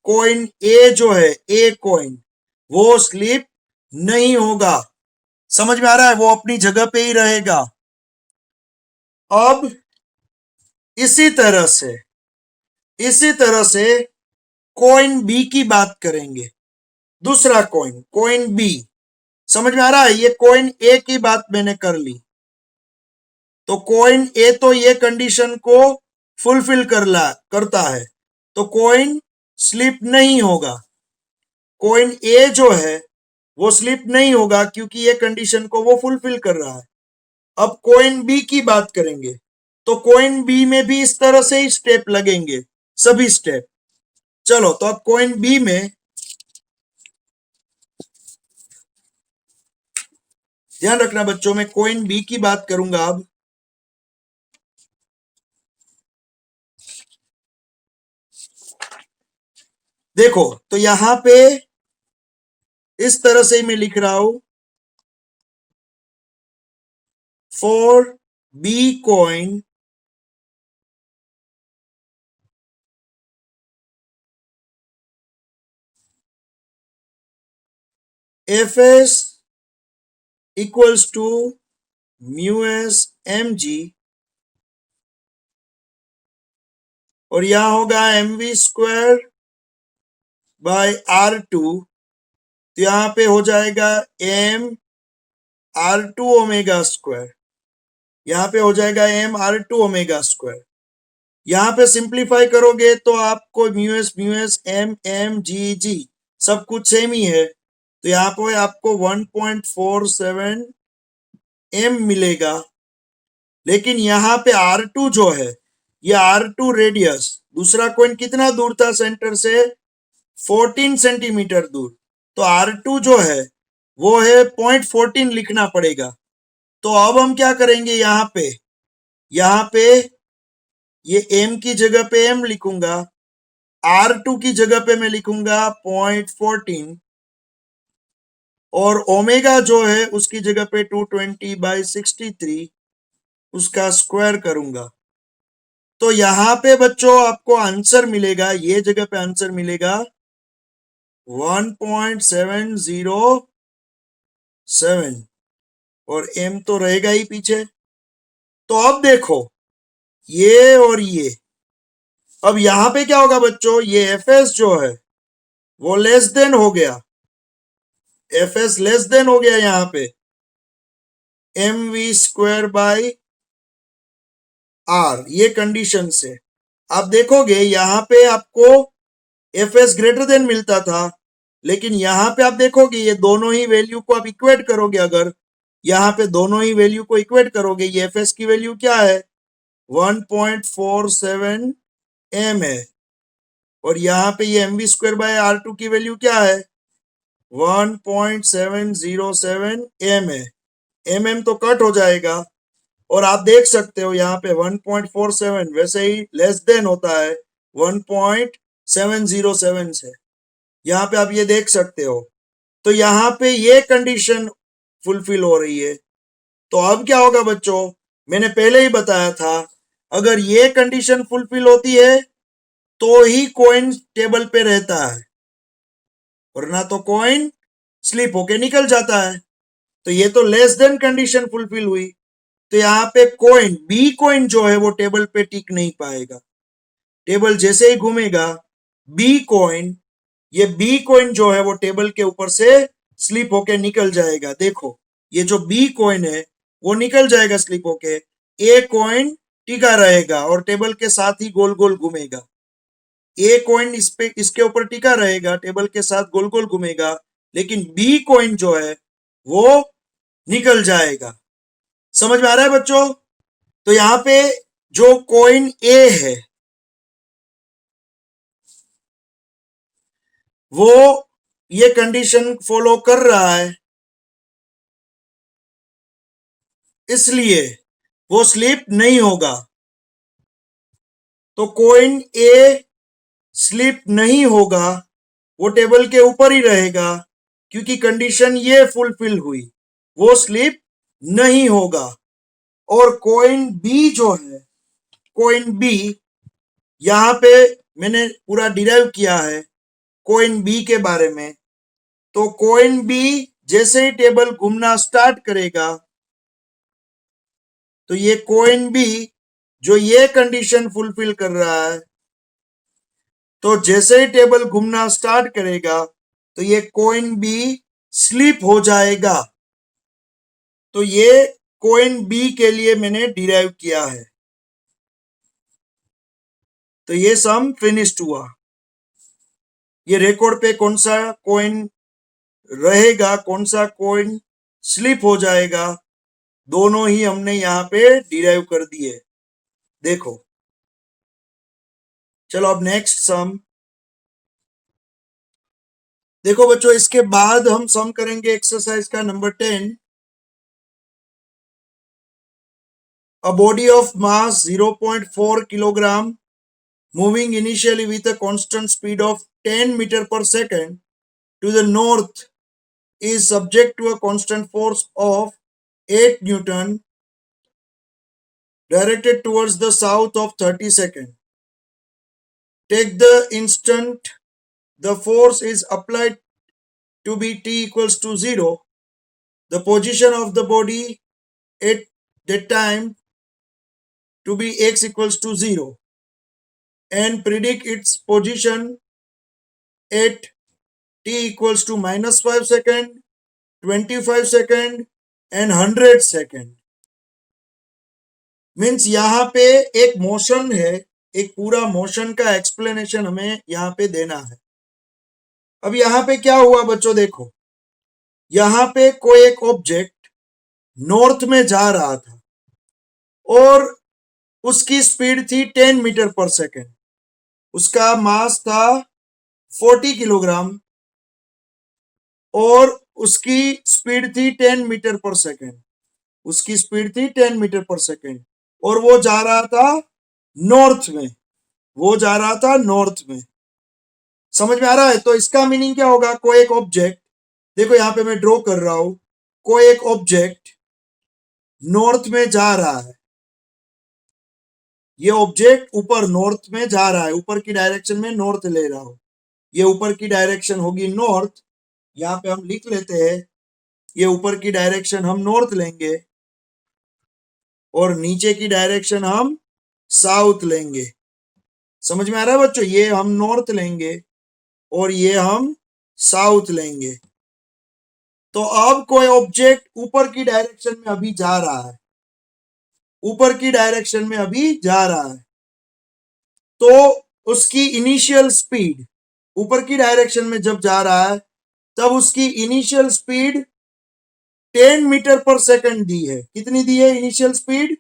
कॉइन ए जो है, ए कॉइन, वो स्लिप नहीं होगा। समझ में आ रहा है? वो अपनी जगह पे ही रहेगा। अब इसी तरह से कॉइन बी की बात करेंगे। दूसरा कॉइन, कॉइन बी, समझ में आ रहा है? ये कॉइन ए की बात मैंने कर ली, तो कॉइन ए तो ये कंडीशन को फुलफिल करता है, तो कॉइन स्लिप नहीं होगा। कॉइन ए जो है वो स्लिप नहीं होगा क्योंकि ये कंडीशन को वो फुलफिल कर रहा है। अब कॉइन बी की बात करेंगे, तो कॉइन बी में भी इस तरह से ही स्टेप लगेंगे, सभी स्टेप। चलो, तो अब कॉइन बी में ध्यान रखना बच्चों, मैं कॉइन बी की बात करूंगा। अब देखो, तो यहां पे इस तरह से मैं लिख रहा हूं, for B coin F S equals to mu S M G, और यहां होगा M V square by R two, तो यहां पे हो जाएगा M R two omega square, यहां पे हो जाएगा M R two omega square. यहां पे सिंप्लीफाई करोगे तो आपको mu S M M G G सब कुछ सेम ही है, तो यहाँ पे आपको 1.47 एम मिलेगा। लेकिन यहाँ पे R2 जो है, ये R2 रेडियस, दूसरा कॉइन कितना दूर था सेंटर से? 14 सेंटीमीटर दूर, तो R2 जो है वो है 0.14 लिखना पड़ेगा। तो अब हम क्या करेंगे, यहाँ पे ये m की जगह पे m लिखूंगा, R2 की जगह पे मैं लिखूंगा 0.14, और ओमेगा जो है उसकी जगह पे 220/63 उसका स्क्वायर करूंगा। तो यहां पे बच्चों आपको आंसर मिलेगा, ये जगह पे आंसर मिलेगा 1.707, और m तो रहेगा ही पीछे। तो अब देखो, ये और ये, अब यहां पे क्या होगा बच्चों, ये एफ एस जो है वो लेस देन हो गया, एफ एस लेस देन हो गया यहां पे M V square by R, ये कंडीशन से आप देखोगे यहां पे आपको एफ एस ग्रेटर देन मिलता था, लेकिन यहां पे आप देखोगे ये दोनों ही वैल्यू को आप इक्वेट करोगे, अगर यहाँ पे दोनों ही वैल्यू को इक्वेट करोगे, ये एफ एस की वैल्यू क्या है? 1.47 एम है, और यहाँ पे ये M V square by R two की वैल्यू क्या है? 1.707 एम है। एम तो कट हो जाएगा, और आप देख सकते हो यहाँ पे 1.47 वैसे ही लेस देन होता है 1.707 से, यहाँ पे आप ये देख सकते हो। तो यहाँ पे ये कंडीशन फुलफिल हो रही है। तो अब क्या होगा बच्चों, मैंने पहले ही बताया था, अगर ये कंडीशन फुलफिल होती है तो ही कॉइन टेबल पे रहता है, वरना तो कॉइन स्लिप होके निकल जाता है। तो ये तो लेस देन कंडीशन फुलफिल हुई, तो यहाँ पे कॉइन बी कॉइन जो है वो टेबल पे टिक नहीं पाएगा। टेबल जैसे ही घूमेगा, बी कॉइन, ये बी कॉइन जो है वो टेबल के ऊपर से स्लिप होके निकल जाएगा। देखो, ये जो बी कॉइन है वो निकल जाएगा स्लिप होके, ए कॉइन टिका रहेगा और टेबल के साथ ही गोल गोल घूमेगा। ए कॉइन इसके ऊपर टिका रहेगा, टेबल के साथ गोल गोल घूमेगा, लेकिन बी कॉइन जो है वो निकल जाएगा। समझ में आ रहा है बच्चों? तो यहाँ पे जो कॉइन ए है वो ये कंडीशन फॉलो कर रहा है, इसलिए वो स्लिप नहीं होगा। तो कॉइन ए स्लिप नहीं होगा, वो टेबल के ऊपर ही रहेगा, क्योंकि कंडीशन ये फुलफिल हुई, वो स्लिप नहीं होगा। और कॉइन बी जो है, कॉइन बी, यहां पे मैंने पूरा डिराइव किया है कॉइन बी के बारे में। तो कॉइन बी जैसे ही टेबल घूमना स्टार्ट करेगा, तो ये कॉइन बी जो ये कंडीशन फुलफिल कर रहा है, तो जैसे ही टेबल घूमना स्टार्ट करेगा, तो ये कॉइन बी स्लिप हो जाएगा। तो ये कॉइन बी के लिए मैंने डिराइव किया है। तो ये सम फिनिश्ड हुआ। ये रिकॉर्ड पे कौन सा कॉइन रहेगा, कौन सा कॉइन स्लिप हो जाएगा, दोनों ही हमने यहाँ पे डिराइव कर दिए। देखो, चलो अब नेक्स्ट सम देखो बच्चों। इसके बाद हम सम करेंगे एक्सरसाइज का number 10। A body of mass 0.4 kilogram moving initially with a constant speed of 10 meter per second to the north is subject to a constant force of 8 Newton directed towards the south of 30 seconds. Take the instant the force is applied to be t equals to 0, the position of the body at that time to be x equals to 0, and predict its position at t equals to -5 second, 25 second and 100 second। Means यहाँ पे एक motion है, एक पूरा motion का explanation हमें यहाँ पे देना है। अब यहाँ पे क्या हुआ बच्चों, देखो, यहाँ पे कोई एक ऑब्जेक्ट नॉर्थ में जा रहा था और उसकी स्पीड थी 10 मीटर पर सेकेंड, उसका मास था 40 किलोग्राम और उसकी स्पीड थी 10 मीटर पर सेकेंड, उसकी स्पीड थी 10 मीटर पर सेकेंड और वो जा रहा था नॉर्थ में, वो जा रहा था नॉर्थ में। समझ में आ रहा है? तो इसका मीनिंग क्या होगा, कोई एक ऑब्जेक्ट, देखो यहाँ पे मैं ड्रॉ कर रहा हूं, कोई एक ऑब्जेक्ट नॉर्थ में जा रहा है, ये ऑब्जेक्ट ऊपर नॉर्थ में जा रहा है, ऊपर की डायरेक्शन में नॉर्थ ले रहा हूं, ये ऊपर की डायरेक्शन होगी नॉर्थ, यहाँ पे हम लिख लेते हैं, ये ऊपर की डायरेक्शन हम नॉर्थ लेंगे और नीचे की डायरेक्शन हम साउथ लेंगे। समझ में आ रहा है बच्चों? ये हम नॉर्थ लेंगे और ये हम साउथ लेंगे। तो अब कोई ऑब्जेक्ट ऊपर की डायरेक्शन में अभी जा रहा है, ऊपर की डायरेक्शन में अभी जा रहा है, तो उसकी इनिशियल स्पीड, ऊपर की डायरेक्शन में जब जा रहा है तब उसकी इनिशियल स्पीड 10 मीटर पर सेकंड दी है। कितनी दी है इनिशियल स्पीड?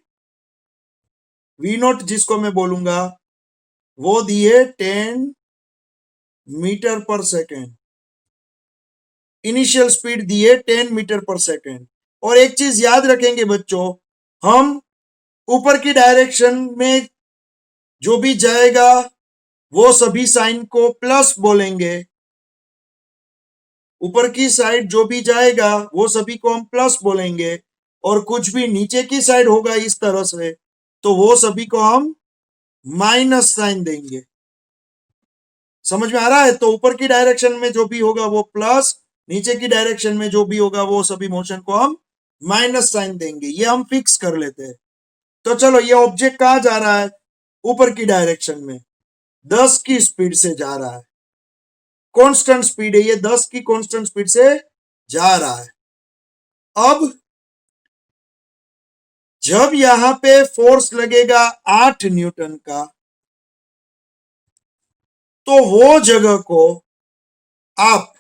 वी नॉट जिसको मैं बोलूंगा वो दी है 10 मीटर पर सेकंड, इनिशियल स्पीड दी है 10 मीटर पर सेकंड। और एक चीज याद रखेंगे बच्चों, हम ऊपर की डायरेक्शन में जो भी जाएगा वो सभी साइन को प्लस बोलेंगे, ऊपर की साइड जो भी जाएगा वो सभी को हम प्लस बोलेंगे, और कुछ भी नीचे की साइड होगा इस तरह से तो वो सभी को हम माइनस साइन देंगे। समझ में आ रहा है? तो ऊपर की डायरेक्शन में जो भी होगा वो प्लस, नीचे की डायरेक्शन में जो भी होगा वो सभी मोशन को हम माइनस साइन देंगे, ये हम फिक्स कर लेते हैं। तो चलो, ये ऑब्जेक्ट कहाँ जा रहा है? ऊपर की डायरेक्शन में 10 की स्पीड से जा रहा है, कांस्टेंट स्पीड है ये, 10 की कांस्टेंट स्पीड से जा रहा है। अब जब यहां पे फोर्स लगेगा 8 न्यूटन का, तो वो जगह को आप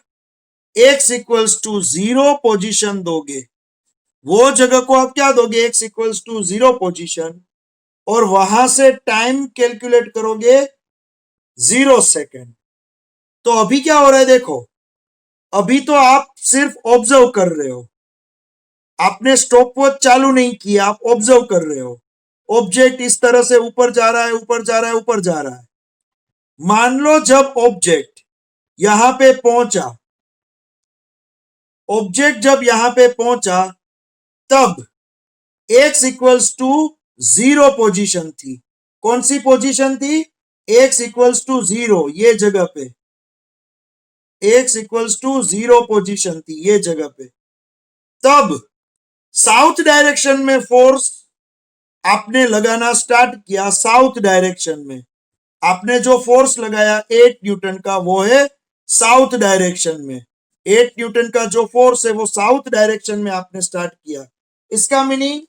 x इक्वल्स टू 0 पोजीशन दोगे, वो जगह को आप क्या दोगे? x इक्वल्स टू 0 पोजीशन, और वहां से टाइम कैलकुलेट करोगे 0 सेकेंड। तो अभी क्या हो रहा है देखो, अभी तो आप सिर्फ ऑब्जर्व कर रहे हो, आपने स्टॉप वॉच चालू नहीं किया, आप ऑब्जर्व कर रहे हो ऑब्जेक्ट इस तरह से ऊपर जा रहा है, ऊपर जा रहा है, ऊपर जा रहा है। मान लो जब ऑब्जेक्ट यहां पे पहुंचा, ऑब्जेक्ट जब यहां पे पहुंचा तब x इक्वल्स टू 0 पोजीशन थी। कौन सी पोजीशन थी? x इक्वल्स टू 0, ये जगह पे x इक्वल्स टू 0 पोजीशन थी, ये जगह पे। तब साउथ डायरेक्शन में फोर्स आपने लगाना स्टार्ट किया। साउथ डायरेक्शन में आपने जो फोर्स लगाया 8 न्यूटन का, वो है साउथ डायरेक्शन में। 8 न्यूटन का जो फोर्स है वो साउथ डायरेक्शन में आपने स्टार्ट किया। इसका मीनिंग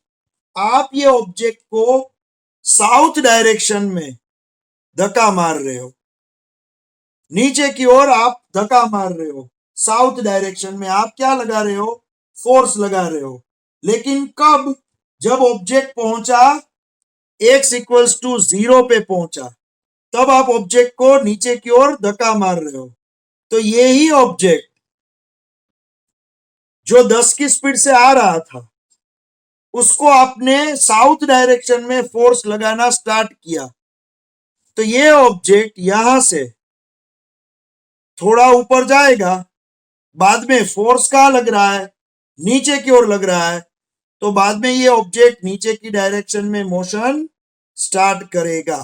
आप ये ऑब्जेक्ट को साउथ डायरेक्शन में धक्का मार रहे हो, नीचे की ओर आप धक्का मार रहे हो। साउथ डायरेक्शन में आप क्या लगा रहे हो? फोर्स लगा रहे हो। लेकिन कब? जब ऑब्जेक्ट पहुंचा x इक्वल्स टू 0 पे पहुंचा, तब आप ऑब्जेक्ट को नीचे की ओर धक्का मार रहे हो। तो ये ही ऑब्जेक्ट जो 10 की स्पीड से आ रहा था, उसको आपने साउथ डायरेक्शन में फोर्स लगाना स्टार्ट किया। तो ये ऑब्जेक्ट यहां से थोड़ा ऊपर जाएगा, बाद में फोर्स कहां लग रहा है? नीचे की ओर लग रहा है। तो बाद में ये ऑब्जेक्ट नीचे की डायरेक्शन में मोशन स्टार्ट करेगा,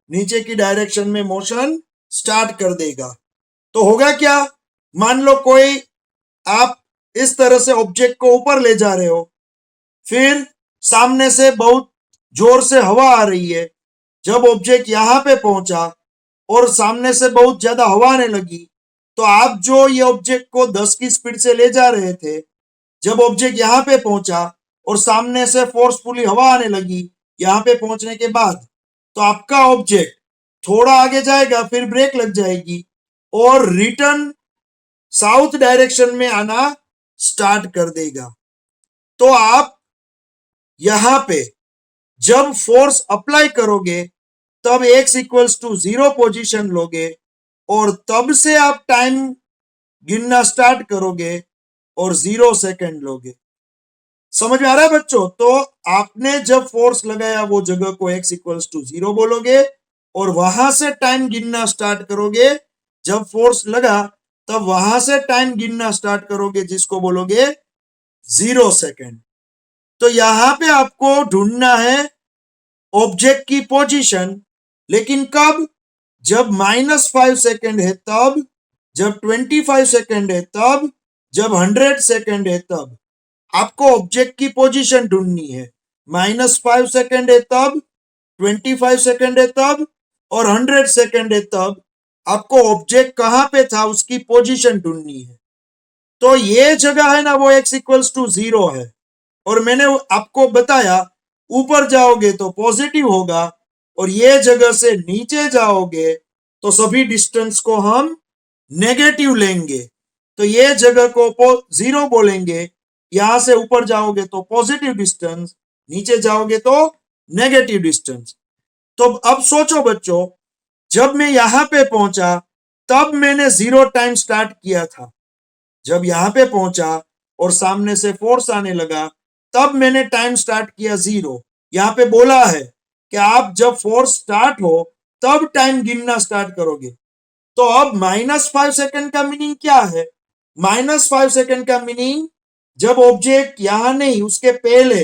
नीचे की डायरेक्शन में मोशन स्टार्ट कर देगा। तो होगा क्या? मान लो कोई आप इस तरह से ऑब्जेक्ट को ऊपर ले जा रहे हो, फिर सामने से बहुत जोर से हवा आ रही है। जब ऑब्जेक्ट यहां पे पहुंचा और सामने से बहुत ज्यादा हवा आने लगी, तो आप जो ये ऑब्जेक्ट को 10 की स्पीड से ले जा रहे थे, जब ऑब्जेक्ट यहां पे पहुंचा और सामने से फोर्सफुली हवा आने लगी यहां पे पहुंचने के बाद, तो आपका ऑब्जेक्ट थोड़ा आगे जाएगा, फिर ब्रेक लग जाएगी और रिटर्न साउथ डायरेक्शन में आना स्टार्ट कर देगा। तो आप यहां पे जब फोर्स अप्लाई करोगे तब x इक्वल्स टू 0 पोजीशन लोगे और तब से आप टाइम गिनना स्टार्ट करोगे और 0 सेकंड लोगे। समझ में आ रहा है बच्चों? तो आपने जब फोर्स लगाया वो जगह को x इक्वल्स टू 0 बोलोगे और वहां से टाइम गिनना स्टार्ट करोगे। जब फोर्स लगा तब वहां से टाइम गिनना स्टार्ट करोगे, जिसको बोलोगे 0 सेकंड। तो यहां पे आपको ढूंढना है ऑब्जेक्ट की पोजीशन, लेकिन कब? जब -5 सेकंड है तब, जब 25 सेकंड है तब, जब 100 सेकंड है तब। आपको ऑब्जेक्ट की पोजीशन ढूंढनी है। -5 सेकंड है तब, 25 सेकंड है तब और 100 सेकंड है तब। आपको ऑब्जेक्ट कहां पे था उसकी पोजीशन ढूंढनी है। तो ये जगह है ना, वो x इक्वल्स टू 0 है। और मैंने आपको बताया ऊपर जाओगे तो पॉजिटिव होगा और ये जगह से नीचे जाओगे तो सभी डिस्टेंस को हम नेगेटिव लेंगे। तो ये जगह को 0 बोलेंगे, यहां से ऊपर जाओगे तो पॉजिटिव डिस्टेंस, नीचे जाओगे तो नेगेटिव डिस्टेंस। तो अब सोचो बच्चों, जब मैं यहां पे पहुंचा तब मैंने 0 टाइम स्टार्ट किया था। जब यहां पे पहुंचा और सामने से फोर्स आने लगा तब मैंने टाइम स्टार्ट किया 0। यहां पे बोला है कि आप जब फोर्स स्टार्ट हो तब टाइम गिनना स्टार्ट करोगे। तो अब -5 सेकंड का मीनिंग क्या है? -5 सेकंड का मीनिंग जब ऑब्जेक्ट यहां नहीं, उसके पहले,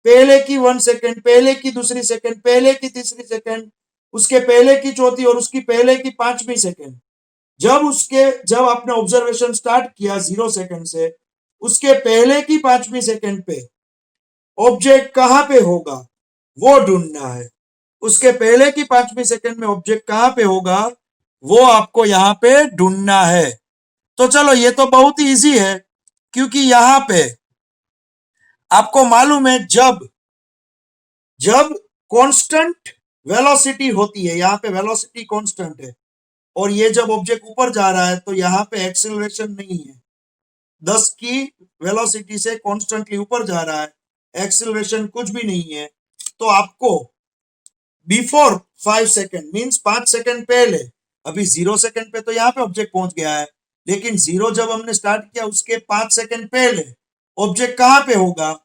पहले की 1 सेकंड, पहले की दूसरी सेकंड, पहले की तीसरी सेकंड, उसके पहले की चौथी और उसकी पहले की 5वीं सेकंड, जब आपने ऑब्जर्वेशन स्टार्ट किया 0 सेकंड से, उसके पहले की 5वीं सेकंड पे ऑब्जेक्ट कहां पे होगा वो ढूंढना है। उसके पहले की 5वीं सेकंड में ऑब्जेक्ट कहां पे होगा वो आपको यहां पे ढूंढना है। तो चलो, ये तो बहुत ही इजी है, क्योंकि यहां पे आपको मालूम है जब जब कांस्टेंट वेलोसिटी होती है, यहां पे वेलोसिटी कांस्टेंट है और ये जब ऑब्जेक्ट ऊपर जा रहा है तो यहाँ पे एक्सेलरेशन नहीं है। 10 की वेलोसिटी से कॉन्स्टेंटली ऊपर जा रहा है, एक्सेलरेशन कुछ भी नहीं है। तो आपको बिफोर 5 सेकंड मींस 5 सेकंड पहले, अभी 0 सेकंड पे तो यहाँ पे ऑब्जेक्ट पहुंच गया है, लेकिन 0 जब हमने स्टार्ट किया उसके 5 सेकंड पहले ऑब्जेक्ट कहाँ पे होगा,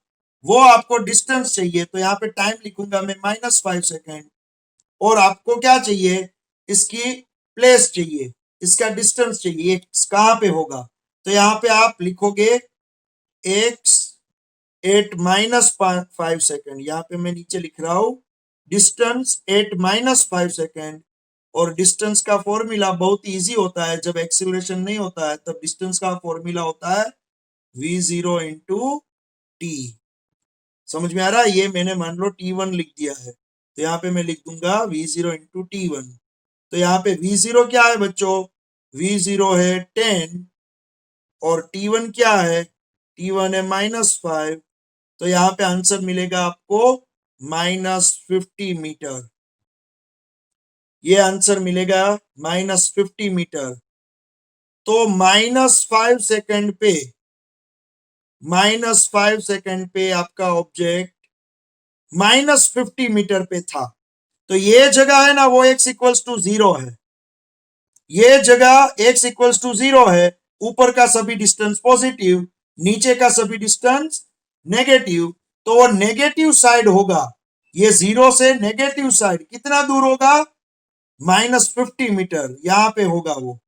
वो आपको डिस्टेंस चाहिए, तो यहाँ पे टाइम लिखूंगा मैं -5 सेकेंड, और आपको क्या चाहिए, इसकी प्लेस चाहिए, इसका डिस्टेंस चाहिए, कहाँ पे होगा, तो यहाँ पे आप लिखोगे x एट -5 सेकेंड, यहाँ पे मैं नीचे लिख रहा हूं डिस्टेंस एट -5 सेकेंड, और डिस्टेंस का फॉर्मूला बहुत इजी होता है, जब एक्सीलरेशन नहीं होता है तब डिस्टेंस का फॉर्मूला होता है v0 इंटू टी। समझ में आ रहा है, ये मैंने मान लो t1 लिख दिया है, तो यहाँ पे मैं लिख दूंगा v0 इंटू टी1। तो यहाँ पे v0 क्या है बच्चों, v0 है 10 और t1 क्या है, t1 है -5, तो यहाँ पे आंसर मिलेगा आपको -50 मीटर, ये आंसर मिलेगा -50 मीटर। तो -5 सेकंड पे आपका ऑब्जेक्ट -50 मीटर पे था, तो ये जगह है ना वो x=0 है, ये जगह x=0 है, ऊपर का सभी डिस्टेंस पॉजिटिव, नीचे का सभी डिस्टेंस नेगेटिव, तो वो नेगेटिव साइड होगा, ये 0 से नेगेटिव साइड कितना दूर होगा, -50 मीटर, यहां पे होगा वो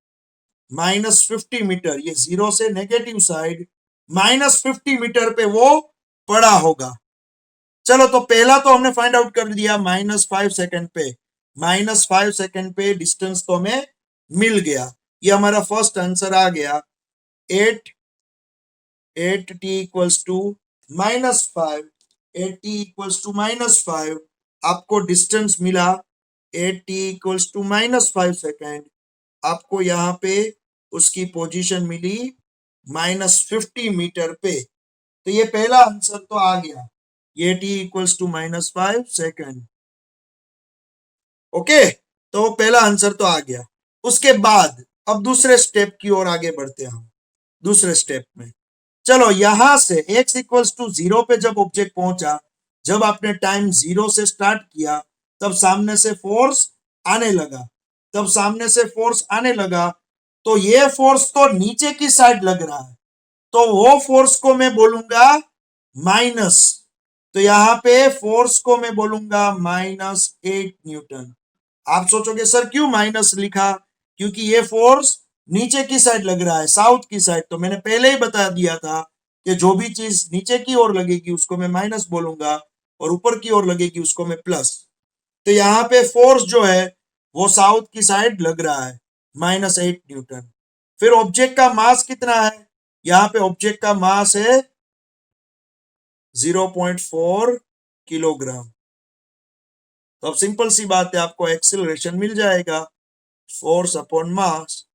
-50 मीटर, ये 0 से नेगेटिव साइड -50 मीटर पे वो पड़ा होगा। चलो तो पहला तो हमने फाइंड आउट कर दिया -5 सेकंड पे, -5 सेकंड पे डिस्टेंस तो हमें मिल गया, ये हमारा फर्स्ट आंसर आ गया, 8t=-5, 8t=-5, आपको डिस्टेंस मिला 8t=-5 सेकेंड, आपको यहाँ पे उसकी पोजीशन मिली -50 मीटर पे, तो ये पहला आंसर तो आ गया, ये t=-5 सेकेंड। ओके, तो पहला आंसर तो आ गया। उसके बाद अब दूसरे स्टेप की ओर आगे बढ़ते हैं हम, दूसरे स्टेप में चलो यहां से x=0 पे जब ऑब्जेक्ट पहुंचा, जब आपने टाइम 0 से स्टार्ट किया, तब सामने से फोर्स आने लगा, तब सामने से फोर्स आने लगा, तो ये फोर्स तो नीचे की साइड लग रहा है, तो वो फोर्स को मैं बोलूंगा माइनस, तो यहां पे फोर्स को मैं बोलूंगा -8 न्यूटन। आप सोचोगे सर क्यों माइनस लिखा, क्योंकि ये फोर्स नीचे की साइड लग रहा है, साउथ की साइड, तो मैंने पहले ही बता दिया था कि जो भी चीज नीचे की ओर लगेगी उसको मैं माइनस बोलूंगा, और ऊपर की ओर लगेगी उसको मैं प्लस, तो यहाँ पे फोर्स जो है वो साउथ की साइड लग रहा है, -8 न्यूटन। फिर ऑब्जेक्ट का मास कितना है, यहाँ पे ऑब्जेक्ट का मास है 0.4 किलोग्राम, तो अब सिंपल सी बात है, आपको एक्सीलरेशन मिल जाएगा, फोर्स अपॉन मास,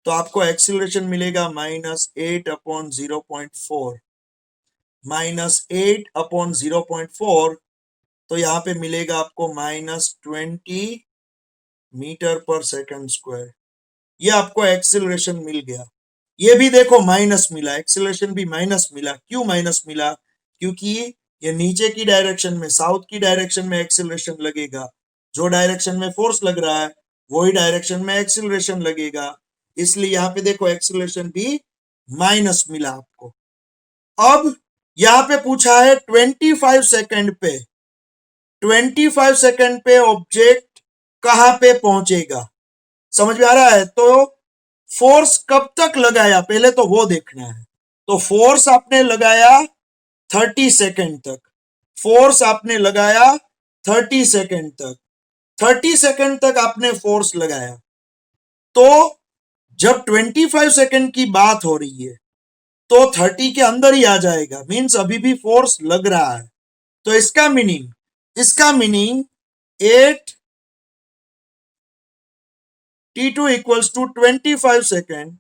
तो आपको एक्सीलरेशन मिलेगा -8/0.4, -8/0.4, तो यहाँ पे मिलेगा आपको -20 मीटर पर सेकंड स्क्वायर, ये आपको एक्सीलरेशन मिल गया। ये भी देखो माइनस मिला, एक्सीलरेशन भी माइनस मिला, क्यों माइनस मिला, क्योंकि ये नीचे की डायरेक्शन में, साउथ की डायरेक्शन में एक्सीलरेशन लगेगा, जो डायरेक्शन में फोर्स लग रहा है वही डायरेक्शन में एक्सीलरेशन लगेगा, इसलिए यहाँ पे देखो एक्सीलरेशन भी माइनस मिला आपको। अब यहाँ पे पूछा है 25 सेकंड पे, 25 सेकंड पे ऑब्जेक्ट कहां पे पहुंचेगा, समझ में आ रहा है, तो फोर्स कब तक लगाया पहले तो वो देखना है, तो फोर्स आपने लगाया 30 सेकंड तक, फोर्स आपने लगाया 30 सेकंड तक, 30 सेकंड तक आपने फोर्स लगाया, तो जब 25 सेकंड की बात हो रही है तो 30 के अंदर ही आ जाएगा, मींस अभी भी फोर्स लग रहा है, तो इसका meaning 8 t2 equals to 25 second,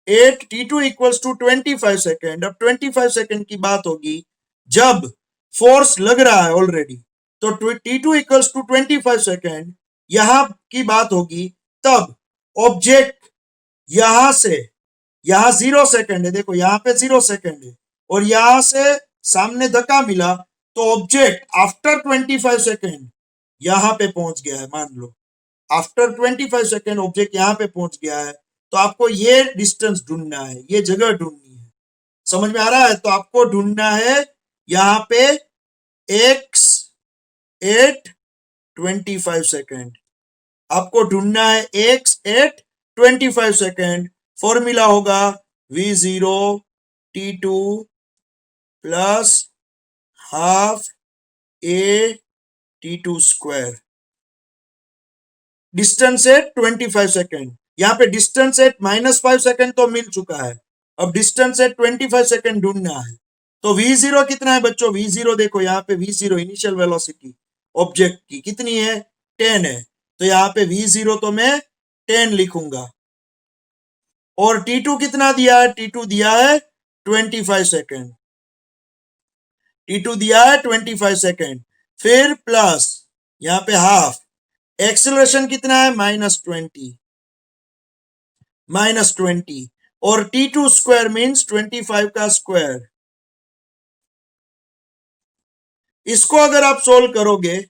8 t2 equals to 25 second. अब 25 सेकेंड की बात होगी जब फोर्स लग रहा है ऑलरेडी, तो t2 इक्वल्स टू 25 सेकेंड, यहां की बात होगी तब ऑब्जेक्ट यहां से, यहां 0 सेकेंड है, देखो यहां पे 0 सेकेंड है, और यहां से सामने धक्का मिला, तो ऑब्जेक्ट आफ्टर 25 सेकेंड यहां पे पहुंच गया है, मान लो आफ्टर 25 सेकेंड ऑब्जेक्ट यहां पे पहुंच गया है, तो आपको ये डिस्टेंस ढूंढना है, ये जगह ढूंढनी है, समझ में आ रहा है? तो आपको ढूंढना है यहां पे x एट 25 सेकेंड, आपको ढूंढना है x एट 25 सेकेंड। फॉर्मूला होगा v0 t2 plus half a t2 square. Distance at 25 second, यहाँ पे डिस्टेंस एट -5 सेकेंड तो मिल चुका है, अब डिस्टेंस एट 25 सेकेंड ढूंढना है। तो v0 कितना है बच्चों? v0 देखो यहाँ पे v0 इनिशियल वेलोसिटी ऑब्जेक्ट की कितनी है? 10 है। तो यहाँ पे v0 तो मैं 10 लिखूंगा। और t2 कितना दिया है? t2 दिया है 25 सेकेंड, t2 दिया है 25 सेकेंड। फिर प्लस यहाँ पे हाफ, एक्सेलरेशन कितना है? -20 और t2 स्क्वायर मीन्स 25 का स्क्वायर। इसको अगर आप सोल्व करोगे,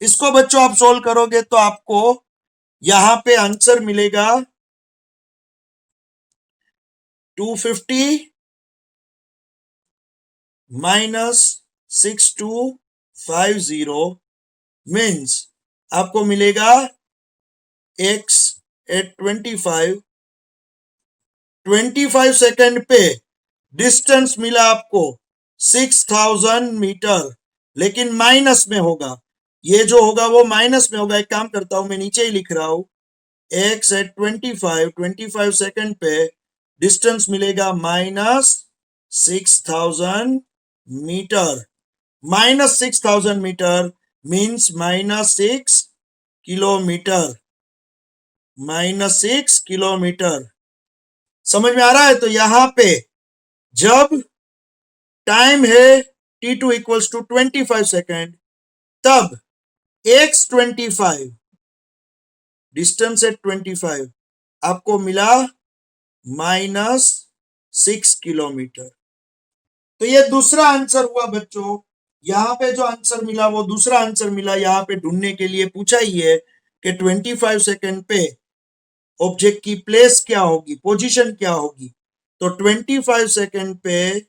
इसको बच्चों आप सोल्व करोगे तो आपको यहां पे आंसर मिलेगा 250 माइनस 6250 मीन्स आपको मिलेगा x एट 25 सेकेंड पे डिस्टेंस मिला आपको 6000 मीटर, लेकिन माइनस में होगा। ये जो होगा वो माइनस में होगा। एक काम करता हूं, मैं नीचे ही लिख रहा हूं, x एट 25 सेकेंड पे डिस्टेंस मिलेगा -6000 metre. -6000 metre means -6 kilometre, -6 kilometre. समझ में आ रहा है? तो यहां पे जब टाइम है t2 इक्वल्स टू 25 सेकेंड, तब x25 डिस्टेंस एट 25 आपको मिला -6 किलोमीटर। तो ये दूसरा आंसर हुआ बच्चों। यहां पे जो आंसर मिला वो दूसरा आंसर मिला। यहां पे ढूंढने के लिए पूछा ही है कि 25 सेकेंड पे ऑब्जेक्ट की प्लेस क्या होगी, पोजीशन क्या होगी। तो 25 सेकेंड पे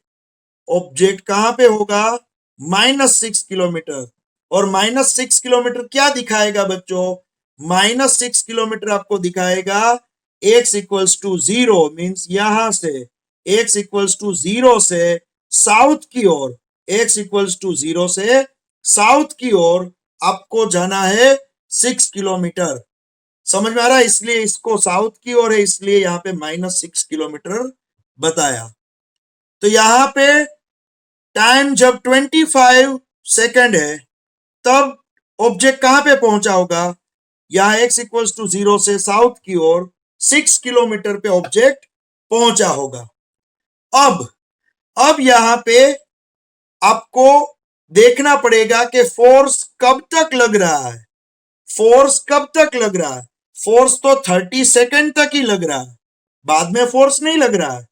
ऑब्जेक्ट कहां पे होगा? -6 किलोमीटर। और -6 किलोमीटर क्या दिखाएगा बच्चों? -6 किलोमीटर आपको दिखाएगा x इक्वल्स टू 0 मीन्स यहां से x इक्वल्स टू 0 से साउथ की ओर, x इक्वल्स टू 0 से साउथ की ओर आपको जाना है 6 किलोमीटर। समझ में आ रहा है? इसलिए इसको साउथ की ओर है, इसलिए यहाँ पे -6 किलोमीटर बताया। तो यहाँ पे टाइम जब 25 सेकेंड है, तब ऑब्जेक्ट कहां पे पहुंचा होगा? यहां x इक्वल्स टू 0 से साउथ की ओर 6 किलोमीटर पे ऑब्जेक्ट पहुंचा होगा। अब यहां पे आपको देखना पड़ेगा कि फोर्स कब तक लग रहा है। फोर्स कब तक लग रहा है? फोर्स तो 30 सेकेंड तक ही लग रहा है, बाद में फोर्स नहीं लग रहा है।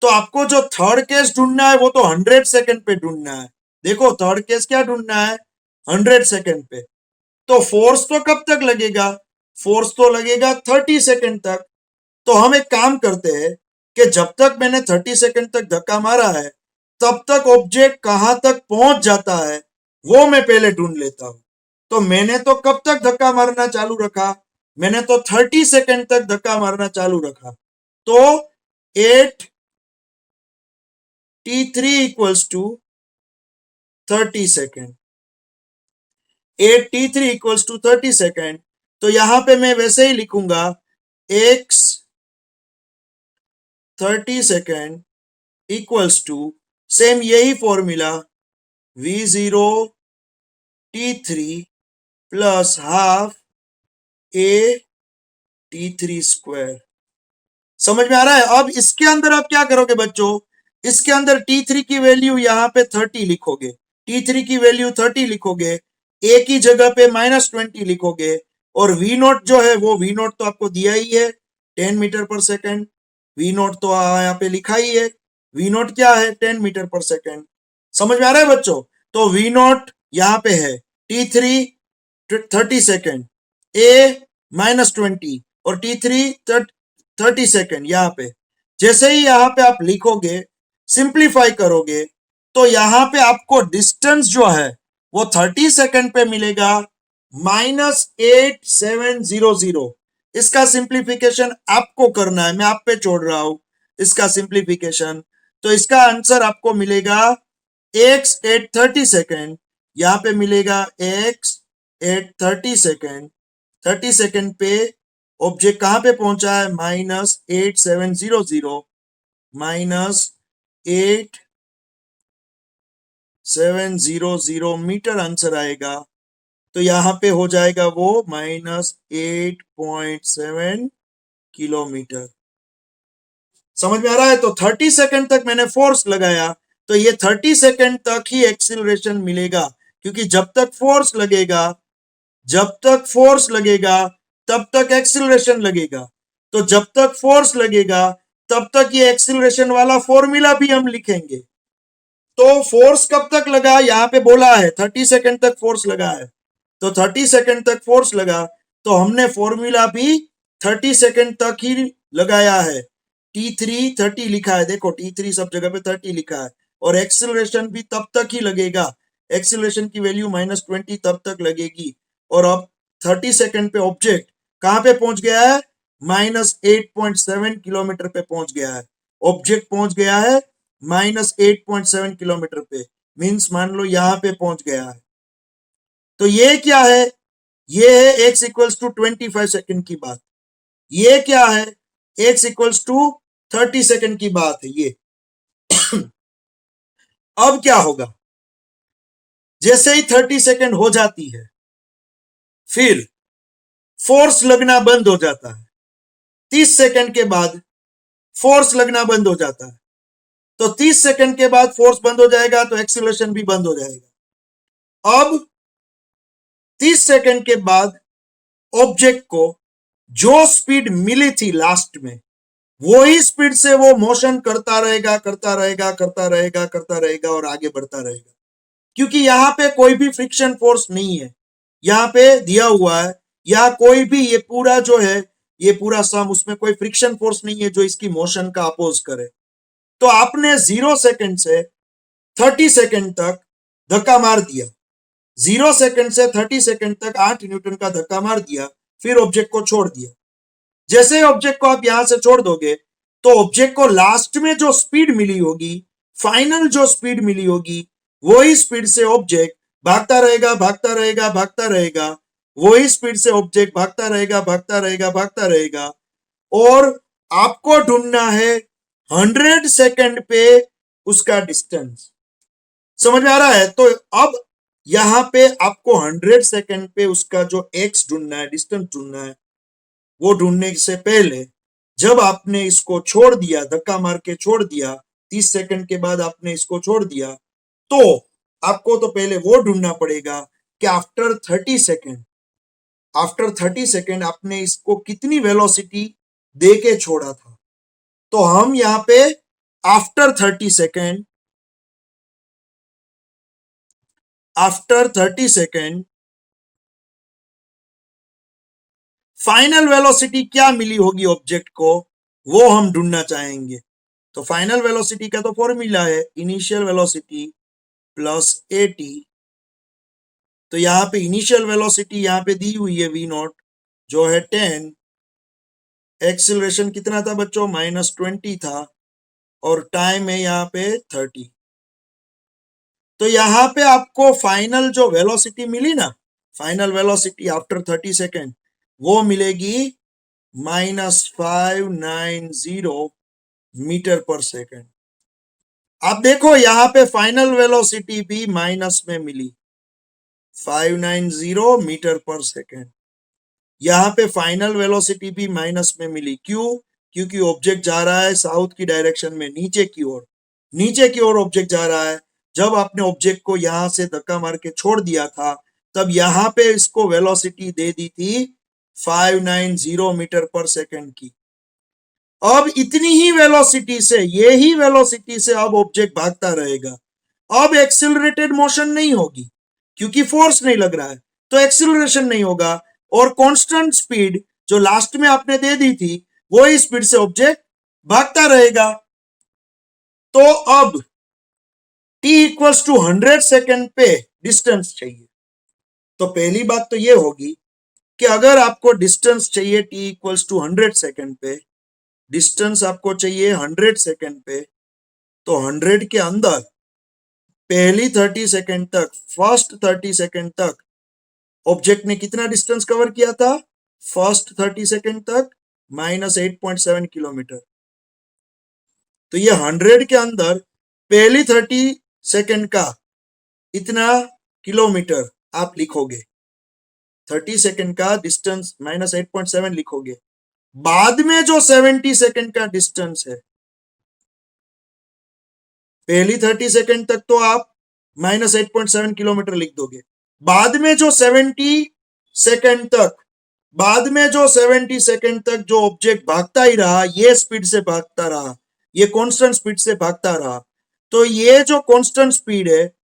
तो आपको जो थर्ड केस ढूंढना है वो तो 100 सेकेंड पे ढूंढना है। देखो थर्ड केस क्या ढूंढना है? 100 सेकेंड पे। तो फोर्स तो कब तक लगेगा? फोर्स तो लगेगा 30 सेकेंड तक। तो हम एक काम करते हैं कि जब तक मैंने 30 सेकेंड तक धक्का मारा है, तब तक ऑब्जेक्ट कहां तक पहुंच जाता है वो मैं पहले ढूंढ लेता हूं। तो मैंने तो कब तक धक्का मारना चालू रखा? मैंने तो 30 सेकेंड तक धक्का मारना चालू रखा। तो 8t3 equals to 30 second, 8t3 equals to 30 second. तो यहां पे मैं वैसे ही लिखूंगा x 30 second equals to same यही formula v0 t3 plus half a t3 square. समझ में आ रहा है? अब इसके अंदर आप क्या करोगे बच्चों? इसके अंदर t3 की वैल्यू यहाँ पे 30 लिखोगे, t3 की वैल्यू 30 लिखोगे, a की जगह पे -20 लिखोगे, और v0 जो है वो v0 तो आपको दिया ही है 10 मीटर पर सेकेंड। v0 तो यहाँ पे लिखा ही है, v0 क्या है? 10 मीटर पर सेकेंड। समझ में आ रहा है बच्चों? तो v0 यहाँ पे है t3 30 सेकेंड, a -20 और t3 30 सेकेंड। यहाँ पे जैसे ही यहाँ पे आप लिखोगे सिंप्लीफाई करोगे तो यहां पे आपको डिस्टेंस जो है वो 30 सेकंड पे मिलेगा -8700। इसका सिंप्लीफिकेशन आपको करना है, मैं आप पे छोड़ रहा हूं इसका सिंप्लीफिकेशन। तो इसका आंसर आपको मिलेगा x एट 30 सेकेंड, यहां पे मिलेगा x एट 30 सेकेंड। 30 सेकेंड पे ऑब्जेक्ट कहां पे पहुंचा है, -8700 -8700 मीटर आंसर आएगा। तो यहां पे हो जाएगा वो -8.7 किलोमीटर। समझ में आ रहा है? तो 30 सेकंड तक मैंने फोर्स लगाया तो ये 30 सेकंड तक ही एक्सीलरेशन मिलेगा, क्योंकि जब तक फोर्स लगेगा तब तक एक्सीलरेशन लगेगा। तो जब तक फोर्स लगेगा तब तक ये एक्सीलरेशन वाला फॉर्मूला भी हम लिखेंगे। तो फोर्स कब तक लगा, यहाँ पे बोला है 30 सेकंड तक फोर्स लगा है, तो 30 सेकंड तक फोर्स लगा तो हमने फॉर्मूला भी 30 सेकंड तक ही लगाया है। T3 30 लिखा है, देखो T3 सब जगह पे 30 लिखा है। और एक्सीलरेशन भी तब तक ही लगेगा, एक्सीलरेशन की वैल्यू -20 तब तक लगेगी। और अब 30 सेकंड पे ऑब्जेक्ट कहां पे पहुंच गया है, -8.7 किलोमीटर पे पहुंच गया है। ऑब्जेक्ट पहुंच गया है -8.7 किलोमीटर पे, मीन्स मान लो यहां पे पहुंच गया है। तो ये क्या है, ये है x इक्वल्स टू 25 सेकंड की बात। ये क्या है, x इक्वल्स टू 30 सेकंड की बात है ये। अब क्या होगा, जैसे ही 30 सेकंड हो जाती है फिर फोर्स लगना बंद हो जाता है। 30 सेकंड के बाद फोर्स लगना बंद हो जाता है। तो 30 सेकंड के बाद फोर्स बंद हो जाएगा तो एक्सीलरेशन भी बंद हो जाएगा। अब 30 सेकंड के बाद ऑब्जेक्ट को जो स्पीड मिली थी लास्ट में, वही स्पीड से वो मोशन करता रहेगा और आगे बढ़ता रहेगा, क्योंकि यहाँ पे कोई भी फ्रिक्शन फोर्स नहीं है। यहाँ पे दिया हुआ है या कोई भी ये पूरा जो है ये पूरा सम, उसमें कोई फ्रिक्शन फोर्स नहीं है जो इसकी मोशन का अपोज करे। तो आपने 0 सेकंड से 30 सेकंड तक धक्का मार दिया, 0 सेकंड से 30 सेकंड तक 8 न्यूटन का धक्का मार दिया, फिर ऑब्जेक्ट को छोड़ दिया। जैसे ऑब्जेक्ट को आप यहां से छोड़ दोगे तो ऑब्जेक्ट को लास्ट में जो स्पीड मिली होगी, फाइनल जो स्पीड मिली होगी, वही स्पीड से ऑब्जेक्ट भागता रहेगा, वही स्पीड से ऑब्जेक्ट भागता रहेगा। और आपको ढूंढना है 100 सेकंड पे उसका डिस्टेंस। समझ में आ रहा है? तो अब यहां पे आपको 100 सेकंड पे उसका जो एक्स ढूंढना है, डिस्टेंस ढूंढना है, वो ढूंढने से पहले जब आपने इसको छोड़ दिया, धक्का मार के छोड़ दिया, 30 सेकंड के बाद आपने इसको छोड़ दिया, तो आपको तो पहले वो ढूंढना पड़ेगा कि आफ्टर 30 सेकंड आपने इसको कितनी वेलोसिटी दे के छोड़ा था। तो हम यहां पे आफ्टर 30 सेकंड फाइनल वेलोसिटी क्या मिली होगी ऑब्जेक्ट को, वो हम ढूंढना चाहेंगे। तो फाइनल वेलोसिटी का तो फॉर्मूला है इनिशियल वेलोसिटी प्लस AT। तो यहाँ पे इनिशियल वेलोसिटी यहाँ पे दी हुई है v0 जो है 10, एक्सीलरेशन कितना था बच्चों, -20 था, और टाइम है यहाँ पे 30। तो यहाँ पे आपको फाइनल जो वेलोसिटी मिली ना, फाइनल वेलोसिटी आफ्टर 30 सेकेंड, वो मिलेगी -590 मीटर पर सेकेंड। आप देखो यहाँ पे फाइनल वेलोसिटी भी माइनस में मिली, 590 मीटर पर सेकेंड। यहाँ पे फाइनल वेलोसिटी भी माइनस में मिली, क्यों? क्योंकि ऑब्जेक्ट जा रहा है साउथ की डायरेक्शन में, नीचे की ओर ऑब्जेक्ट जा रहा है। जब आपने ऑब्जेक्ट को यहां से धक्का मार के छोड़ दिया था, तब यहाँ पे इसको वेलोसिटी दे दी थी 590 मीटर पर सेकेंड की। अब इतनी ही वेलोसिटी से, यही वेलोसिटी से अब ऑब्जेक्ट भागता रहेगा। अब एक्सिलरेटेड मोशन नहीं होगी, क्योंकि फोर्स नहीं लग रहा है, तो एक्सिलरेशन नहीं होगा, और कांस्टेंट स्पीड जो लास्ट में आपने दे दी थी, वही स्पीड से ऑब्जेक्ट भागता रहेगा। तो अब t इक्वल्स टू 100 सेकेंड पे डिस्टेंस चाहिए। तो पहली बात तो ये होगी कि अगर आपको डिस्टेंस चाहिए t इक्वल्स टू 100 सेकेंड पे, डिस्टेंस आपको चाहिए 100 सेकेंड पे, तो 100 के अंदर पहली 30 सेकेंड तक, फर्स्ट 30 सेकेंड तक ऑब्जेक्ट ने कितना डिस्टेंस कवर किया था? फर्स्ट 30 सेकेंड तक -8.7 किलोमीटर। तो ये 100 के अंदर पहली 30 सेकेंड का इतना किलोमीटर आप लिखोगे, 30 सेकेंड का डिस्टेंस -8.7 लिखोगे। बाद में जो 70 सेकेंड का डिस्टेंस है, पहली 30 सेकेंड तक तो आप -8.7 किलोमीटर लिख दोगे। बाद में जो 70 सेकेंड तक, बाद में जो 70 सेकेंड तक जो ऑब्जेक्ट भागता ही रहा, ये स्पीड से भागता रहा, ये कांस्टेंट स्पीड से भागता रहा, तो ये जो कांस्टेंट स्पीड है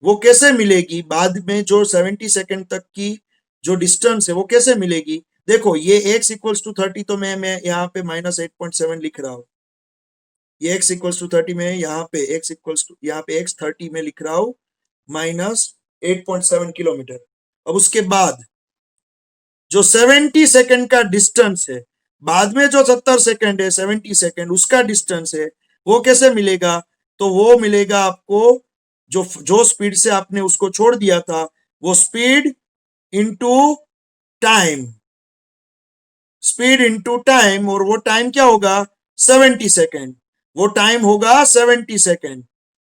वो कैसे मिलेगी? बाद में जो 70 सेकेंड तक की जो डिस्टेंस है वो कैसे मिलेगी? देखो, ये x इक्वल्स टू 30, तो मैं यहाँ पे -8.7 लिख रहा हूं। ये x इक्वल्स टू 30 में यहाँ पे x इक्वल्स टू, यहाँ पे x 30 में लिख रहा हूं -8.7 किलोमीटर। अब उसके बाद जो 70 सेकेंड का डिस्टेंस है, बाद में जो 70 सेकेंड है, 70 सेकेंड उसका डिस्टेंस है, वो कैसे मिलेगा? तो वो मिलेगा आपको जो स्पीड से आपने उसको छोड़ दिया था, वो speed into time, speed into time, और वो टाइम क्या होगा? 70 सेकेंड। वो टाइम होगा 70 सेकेंड।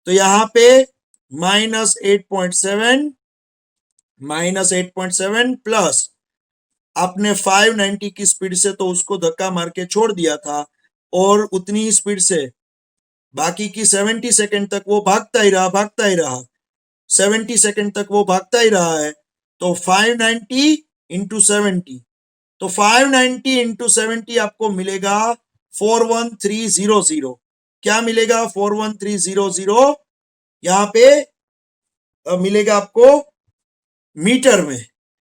तो यहाँ पे -8.7 प्लस आपने 590 की स्पीड से तो उसको धक्का मार के छोड़ दिया था, और उतनी ही स्पीड से बाकी की 70 सेकेंड तक वो भागता ही रहा 70 सेकेंड तक वो भागता ही रहा है। तो 590 इंटू 70, तो 590 इंटू 70 आपको मिलेगा 41300। क्या मिलेगा? 41300 यहाँ पे मिलेगा आपको मीटर में।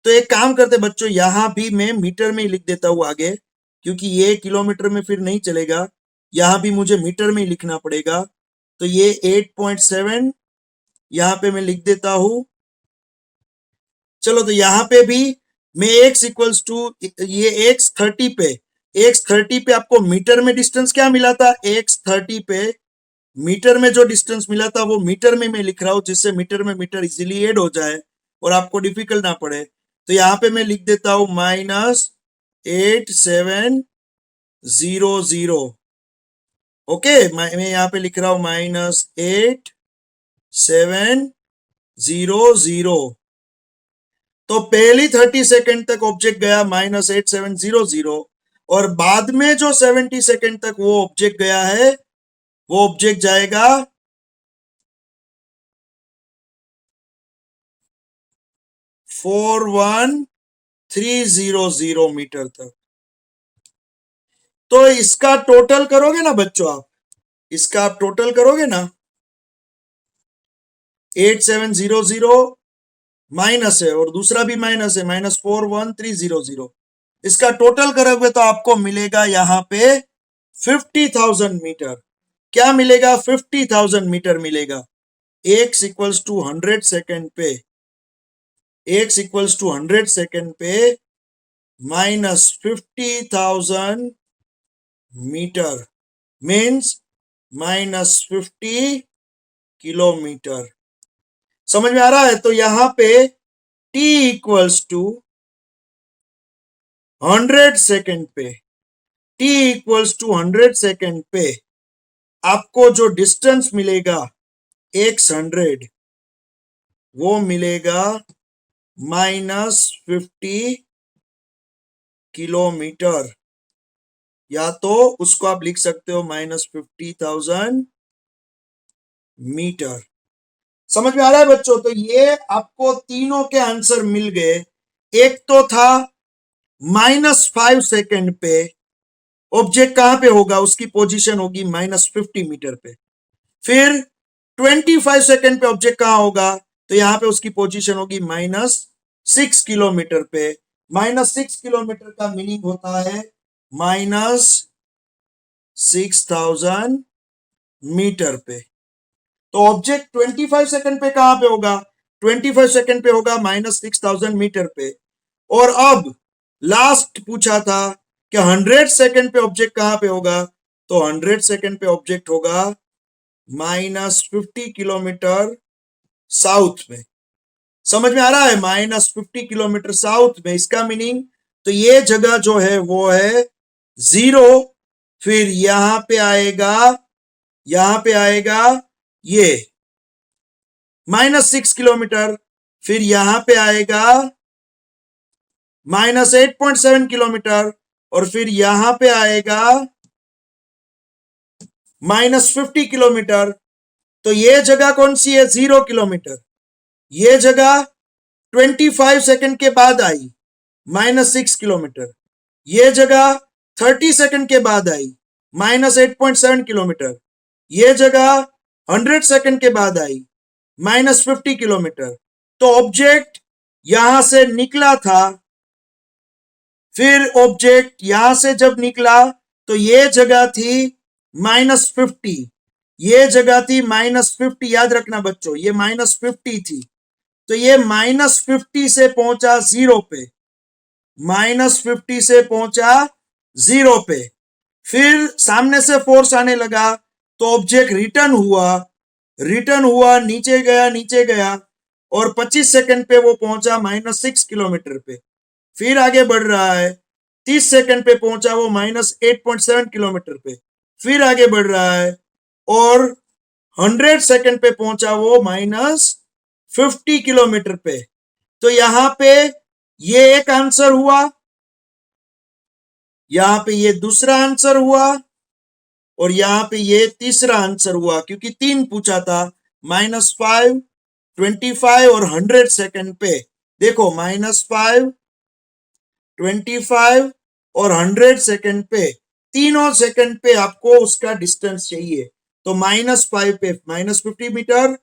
तो एक काम करते बच्चों, यहां भी मैं मीटर में ही लिख देता हूं आगे, क्योंकि ये किलोमीटर में फिर नहीं चलेगा, यहां भी मुझे मीटर में ही लिखना पड़ेगा। तो ये 8.7 यहां पे मैं लिख देता हूं। चलो, तो यहां पे भी मैं x इक्वल्स टू, ये x30 पे आपको मीटर में डिस्टेंस क्या मिला था? x30 पे मीटर में जो डिस्टेंस मिला था वो मीटर में मैं लिख रहा हूं, जिससे मीटर में मीटर इजीली ऐड हो जाए और आपको डिफिकल्ट ना पड़े। तो यहाँ पे मैं लिख देता हूं -8700। ओके, मैं यहाँ पे लिख रहा हूं -8700। तो पहली 30 सेकेंड तक ऑब्जेक्ट गया -8700, और बाद में जो 70 सेकेंड तक वो ऑब्जेक्ट गया है, वो ऑब्जेक्ट जाएगा 41300 मीटर तक। तो इसका टोटल करोगे ना बच्चों, आप इसका आप टोटल करोगे ना, 8700 माइनस है और दूसरा भी माइनस है, -41300। इसका टोटल करोगे तो आपको मिलेगा यहाँ पे 50,000 मीटर। क्या मिलेगा? 50,000 मीटर मिलेगा। x इक्वल्स टू 100 सेकेंड पे, x इक्वल्स टू 100 सेकेंड पे -50,000 मीटर मीन्स -50 किलोमीटर। समझ में आ रहा है? तो यहां पे t इक्वल्स टू 100 सेकेंड पे, t इक्वल्स टू 100 सेकेंड पे आपको जो डिस्टेंस मिलेगा x100, वो मिलेगा -50 किलोमीटर, या तो उसको आप लिख सकते हो -50,000 मीटर। समझ में आ रहा है बच्चों? तो ये आपको तीनों के आंसर मिल गए। एक तो था -5 सेकेंड पे ऑब्जेक्ट कहां पे होगा, उसकी पोजीशन होगी -50 मीटर पे। फिर 25 सेकेंड पे ऑब्जेक्ट कहां होगा, तो यहां पे उसकी पोजीशन होगी -6 किलोमीटर पे। -6 किलोमीटर का मीनिंग होता है -6000 मीटर पे। तो ऑब्जेक्ट 25 सेकंड पे कहां पे होगा? 25 सेकंड पे होगा -6000 मीटर पे। और अब लास्ट पूछा था कि 100 सेकंड पे ऑब्जेक्ट कहां पे होगा? तो 100 सेकंड पे ऑब्जेक्ट होगा -50 किलोमीटर साउथ में। समझ में आ रहा है? -50 किलोमीटर साउथ में। इसका मीनिंग तो ये जगह जो है वो है 0, फिर यहां पे आएगा ये -6 किलोमीटर, फिर यहां पे आएगा -8.7 किलोमीटर, और फिर यहां पे आएगा -50 किलोमीटर। तो ये जगह कौन सी है? 0 किलोमीटर। ये जगह 25 सेकंड के बाद आई -6 किलोमीटर। ये जगह 30 सेकंड के बाद आई -8.7 किलोमीटर। ये जगह 100 सेकंड के बाद आई -50 किलोमीटर। तो ऑब्जेक्ट यहां से निकला था, फिर ऑब्जेक्ट यहां से जब निकला तो ये जगह थी -50, ये जगह थी -50। याद रखना बच्चों, ये -50 थी। तो ये -50 से पहुंचा 0 पे, -50 से पहुंचा 0 पे। फिर सामने से फोर्स आने लगा तो ऑब्जेक्ट रिटर्न हुआ, नीचे गया और 25 सेकंड पे वो पहुंचा -6 किलोमीटर पे। फिर आगे बढ़ रहा है, 30 सेकंड पे पहुंचा वो -8.7 किलोमीटर पे। फिर आगे बढ़ रहा है और 100 सेकंड पे पहुंचा वो -50 किलोमीटर पे। तो यहां पे ये एक आंसर हुआ, यहां पे ये दूसरा आंसर हुआ, और यहां पे ये तीसरा आंसर हुआ, क्योंकि 3 पूछा था, -5, 25 और 100 सेकंड पे। देखो -5, 25 और 100 सेकंड पे, तीनों सेकंड पे आपको उसका डिस्टेंस चाहिए। तो -5 पे -50 मीटर,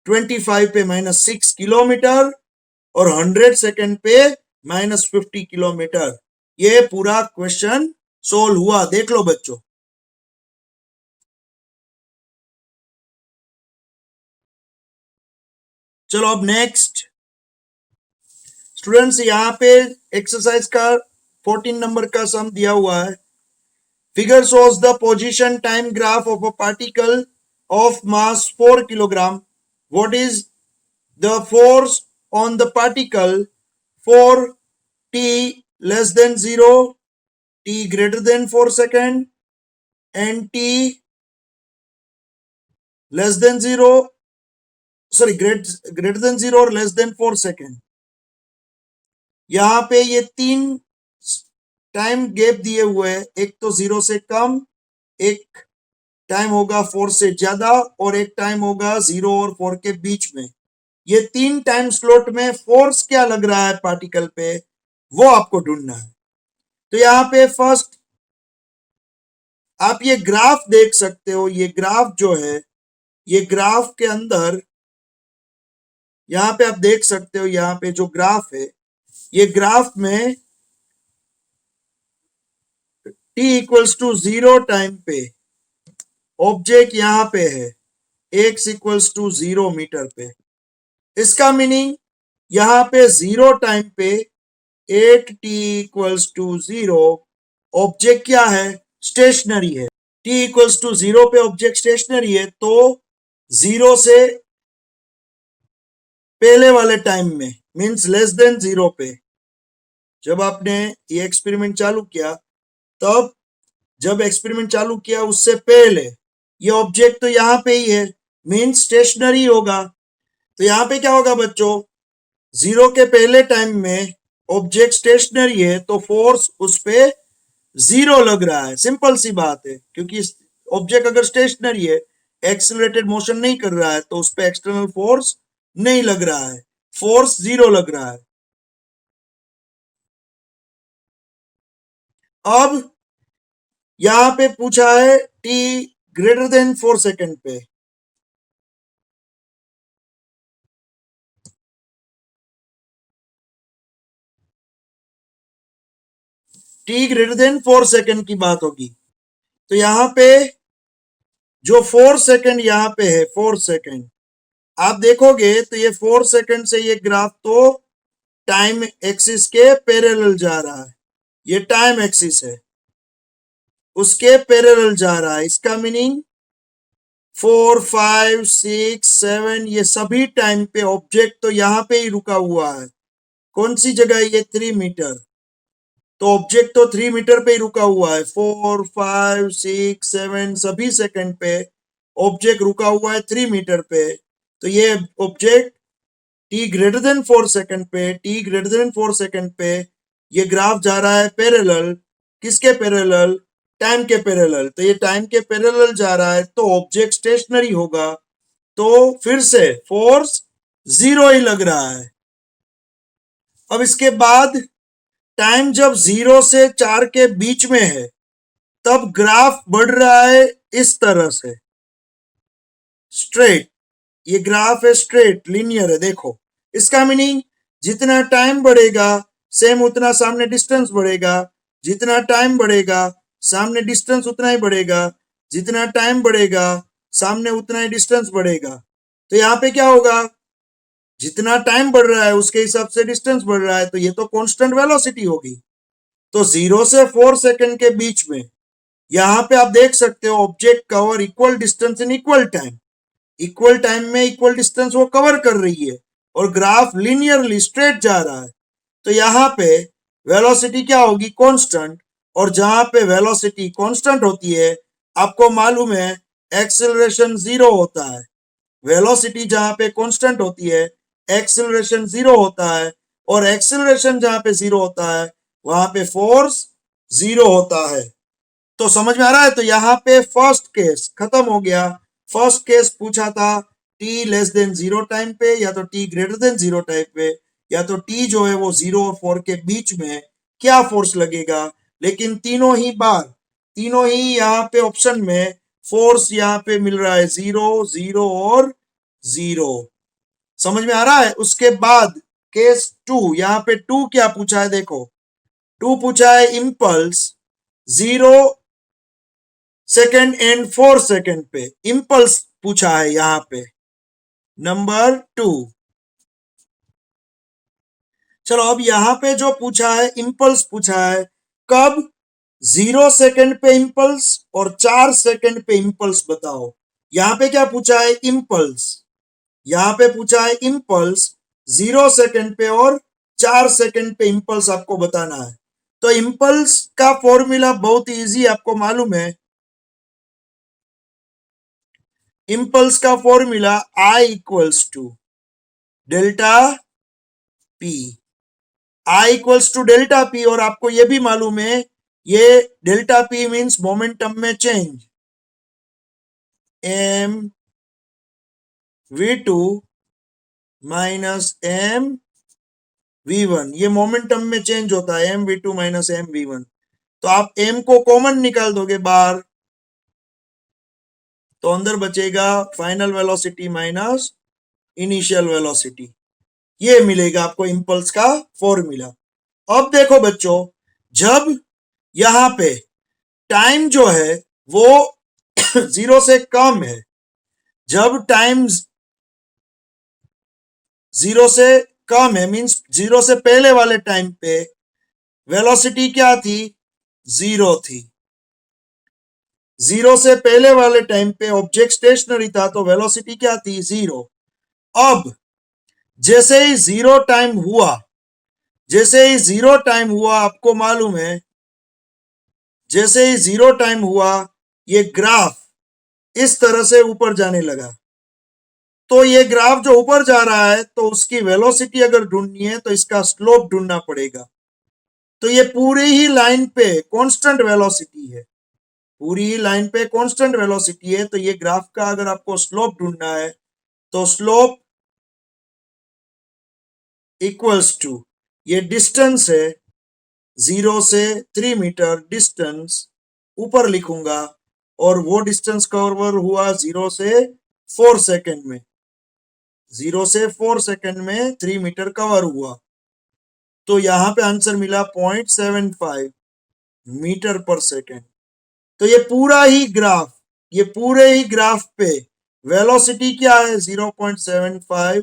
25 पे -6 किलोमीटर, और 100 सेकंड पे -50 किलोमीटर। ये पूरा क्वेश्चन सोल्व हुआ। देख लो बच्चों। चलो अब नेक्स्ट स्टूडेंट्स, यहाँ पे एक्सरसाइज का 14 नंबर का सम दिया हुआ है। Figure shows the position time graph of a particle of mass 4 kilogram. What is the force on the particle for t less than 0, t greater than 4 second, and t less than 0, sorry, greater than 0 or less than 4 second. यहाँ पे ये 3 time gap दिए हुए हैं, एक तो 0 से कम, एक टाइम होगा 4 से ज्यादा, और एक टाइम होगा 0 और 4 के बीच में। ये 3 टाइम स्लॉट में फोर्स क्या लग रहा है पार्टिकल पे, वो आपको ढूंढना है। तो यहाँ पे फर्स्ट आप ये ग्राफ देख सकते हो। ये ग्राफ जो है, ये ग्राफ के अंदर यहाँ पे आप देख सकते हो, यहाँ पे जो ग्राफ है, ये ग्राफ में t इक्वल्स टू 0 टाइम पे ऑब्जेक्ट यहाँ पे है x इक्वल्स टू 0 मीटर पे। इसका मीनिंग यहाँ पे 0 टाइम पे 8t इक्वल्स टू 0, ऑब्जेक्ट क्या है? स्टेशनरी है। t इक्वल्स टू 0 पे ऑब्जेक्ट स्टेशनरी है, तो 0 से पहले वाले टाइम में, मींस लेस देन 0 पे जब आपने ये एक्सपेरिमेंट चालू किया, तब जब एक्सपेरिमेंट चालू किया उससे पहले ये ऑब्जेक्ट तो यहाँ पे ही है, मींस स्टेशनरी होगा। तो यहाँ पे क्या होगा बच्चों? 0 के पहले टाइम में ऑब्जेक्ट स्टेशनरी है, तो फोर्स उस पे 0 लग रहा है। सिंपल सी बात है, क्योंकि ऑब्जेक्ट अगर स्टेशनरी है, एक्सेलरेटेड मोशन नहीं कर रहा है, तो उस पे एक्सटर्नल फोर्स नहीं लग रहा है, फोर्स 0 लग रहा है। अब यहां पे पूछा है t ग्रेटर देन 4 सेकेंड पे। t ग्रेटर देन 4 सेकेंड की बात होगी। तो यहां पे जो 4 सेकंड यहाँ पे है, 4 सेकंड, आप देखोगे तो ये 4 सेकंड से ये ग्राफ तो टाइम एक्सिस के पैरेलल जा रहा है, ये टाइम एक्सिस है, उसके पैरेलल जा रहा है। इसका मीनिंग 4, 5, 6, 7 ये सभी टाइम पे ऑब्जेक्ट तो यहाँ पे ही रुका हुआ है। कौन सी जगह है ये? 3 मीटर। तो ऑब्जेक्ट तो 3 मीटर पे ही रुका हुआ है। 4, 5, 6, 7 सभी सेकंड पे ऑब्जेक्ट रुका हुआ है 3 मीटर पे। तो ये object t greater than 4 second पे, t ग्रेटर देन 4 सेकंड पे ये ग्राफ जा रहा है पैरेलल। किसके पैरेलल? टाइम के पैरेलल। तो ये टाइम के पैरेलल जा रहा है तो ऑब्जेक्ट स्टेशनरी होगा, तो फिर से फोर्स जीरो ही लग रहा है। अब इसके बाद टाइम जब 0 से 4 के बीच में है तब ग्राफ बढ़ रहा है इस तरह से, स्ट्रेट। ये ग्राफ है स्ट्रेट, लीनियर है। देखो इसका मीनिंग जितना टाइम बढ़ेगा सेम उतना सामने डिस्टेंस बढ़ेगा, जितना टाइम बढ़ेगा सामने डिस्टेंस उतना ही बढ़ेगा, जितना टाइम बढ़ेगा सामने उतना ही डिस्टेंस बढ़ेगा। तो यहाँ पे क्या होगा? जितना टाइम बढ़ रहा है उसके हिसाब से डिस्टेंस बढ़ रहा है, तो ये तो कांस्टेंट वेलोसिटी होगी। तो 0 से 4 सेकंड के बीच में यहाँ पे आप देख सकते हो object cover equal distance in equal time. Equal time में इक्वल डिस्टेंस वो कवर कर रही है और ग्राफ लिनियरली स्ट्रेट जा रहा है। तो यहाँ पे वेलोसिटी क्या होगी? कांस्टेंट। और जहां पे वेलोसिटी कांस्टेंट होती है आपको मालूम है एक्सेलरेशन जीरो होता है। वेलोसिटी जहां पे कांस्टेंट होती है एक्सेलरेशन जीरो होता है, और एक्सेलरेशन जहां पे जीरो होता है वहां पे फोर्स जीरो होता है। तो समझ में आ रहा है? तो यहाँ पे फर्स्ट केस खत्म हो गया। फर्स्ट केस पूछा था t लेस देन 0 टाइम पे, या तो t ग्रेटर देन 0 टाइम पे, या तो t जो है वो 0 और 4 के बीच में क्या फोर्स लगेगा। लेकिन तीनों ही बार, तीनों ही यहाँ पे ऑप्शन में फोर्स यहाँ पे मिल रहा है 0, 0 और 0। समझ में आ रहा है? उसके बाद केस 2, यहाँ पे 2 क्या पूछा है? देखो 2 पूछा है इम्पल्स 0 सेकेंड एंड 4 सेकेंड पे, इम्पल्स पूछा है यहां पे नंबर 2। चलो अब यहां पे जो पूछा है इम्पल्स पूछा है कब? 0 सेकेंड पे इम्पल्स और 4 सेकेंड पे इम्पल्स बताओ। यहां पे क्या पूछा है? इम्पल्स। यहां पे पूछा है इम्पल्स 0 सेकेंड पे और 4 सेकेंड पे इम्पल्स आपको बताना है। तो इम्पल्स का फॉर्मूला बहुत इजी आपको मालूम है। इम्पल्स का formula I equals to delta P, I equals to delta P. और आपको ये भी मालूम है ये डेल्टा पी मीन्स मोमेंटम में change, M V two minus M V one, ये मोमेंटम में चेंज होता है M V two minus M V one. तो आप एम को कॉमन निकाल दोगे बाहर तो अंदर बचेगा final velocity minus initial velocity. ये मिलेगा आपको इम्पल्स का फॉर्मूला। अब देखो बच्चों, जब यहां पे टाइम जो है वो 0 से कम है, जब टाइम 0 से कम है मींस 0 से पहले वाले टाइम पे वेलोसिटी क्या थी? 0 थी। 0 से पहले वाले टाइम पे ऑब्जेक्ट स्टेशनरी था तो वेलोसिटी क्या थी? 0। अब जैसे ही 0 टाइम हुआ, जैसे ही 0 टाइम हुआ आपको मालूम है जैसे ही 0 टाइम हुआ ये ग्राफ इस तरह से ऊपर जाने लगा। तो ये ग्राफ जो ऊपर जा रहा है तो उसकी वेलोसिटी अगर ढूंढनी है तो इसका स्लोप ढूंढना पड़ेगा। तो ये पूरी ही लाइन पे कांस्टेंट वेलोसिटी है, पूरी ही लाइन पे कांस्टेंट वेलोसिटी है। तो ये ग्राफ का अगर आपको स्लोप ढूंढना है तो स्लोप इक्वल्स टू ये डिस्टेंस है 0 से 3 मीटर डिस्टेंस ऊपर लिखूंगा, और वो डिस्टेंस कवर हुआ 0 से 4 सेकेंड में, 0 से 4 सेकेंड में 3 मीटर कवर हुआ। तो यहां पे आंसर मिला 0.75 मीटर पर सेकेंड। तो ये पूरा ही ग्राफ ये पूरे ही ग्राफ पे वेलोसिटी क्या है 0.75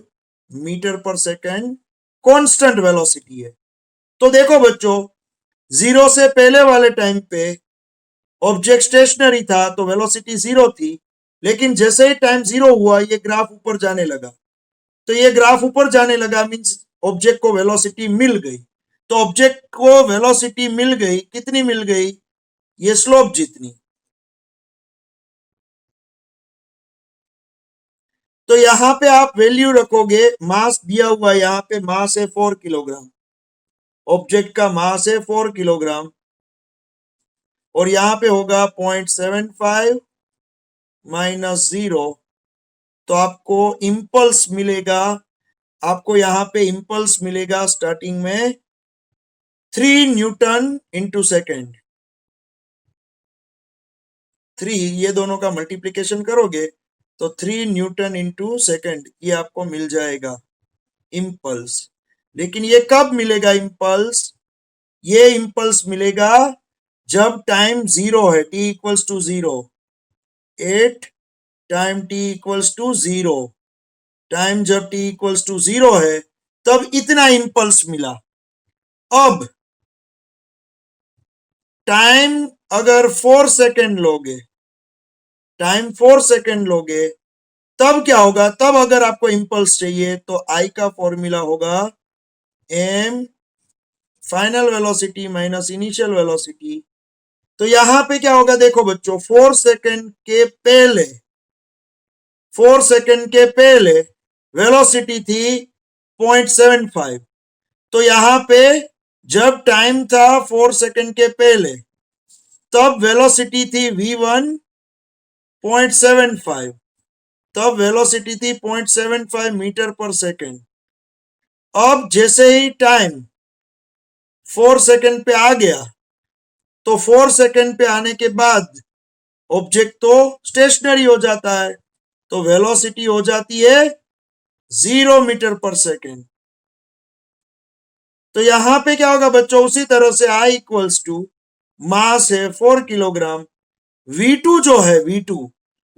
मीटर पर सेकेंड कांस्टेंट वेलोसिटी है। तो देखो बच्चों, जीरो से पहले वाले टाइम पे ऑब्जेक्ट स्टेशनरी था तो वेलोसिटी जीरो थी, लेकिन जैसे ही टाइम जीरो हुआ ये ग्राफ ऊपर जाने लगा। तो ये ग्राफ ऊपर जाने लगा मींस ऑब्जेक्ट को वेलोसिटी मिल गई। तो ऑब्जेक्ट को वेलोसिटी मिल गई, कितनी मिल गई? ये स्लोप जितनी। तो यहां पे आप वैल्यू रखोगे, मास दिया हुआ है यहां पे, मास है 4 किलोग्राम, ऑब्जेक्ट का मास है 4 किलोग्राम, और यहां पे होगा 0.75 माइनस 0। तो आपको इंपल्स मिलेगा, आपको यहां पे इंपल्स मिलेगा स्टार्टिंग में 3 न्यूटन इंटू सेकेंड। 3, ये दोनों का मल्टीप्लीकेशन करोगे तो 3 न्यूटन इंटू सेकेंड ये आपको मिल जाएगा इंपल्स। लेकिन ये कब मिलेगा इंपल्स? ये इंपल्स मिलेगा जब टाइम जीरो है, t equals to zero, 8 time t equals to zero, time जब t इक्वल्स टू जीरो है तब इतना इंपल्स मिला। अब टाइम अगर 4 सेकेंड लोगे, टाइम 4 सेकेंड लोगे तब क्या होगा? तब अगर आपको इंपल्स चाहिए तो आई का फॉर्मूला होगा M final velocity minus initial velocity. तो यहां पे क्या होगा देखो बच्चों, 4 सेकेंड के पहले, 4 सेकेंड के पहले वेलोसिटी थी 0.75। तो यहां पे जब टाइम था 4 सेकेंड के पहले तब वेलोसिटी थी v1 0.75, तब वेलोसिटी थी 0.75 मीटर पर सेकेंड। अब जैसे ही टाइम 4 सेकेंड पे आ गया तो 4 सेकेंड पे आने के बाद ऑब्जेक्ट तो स्टेशनरी हो जाता है, तो वेलोसिटी हो जाती है 0 मीटर पर सेकेंड। तो यहां पे क्या होगा बच्चों, उसी तरह से I इक्वल्स टू मास है 4 किलोग्राम, V2 जो है V2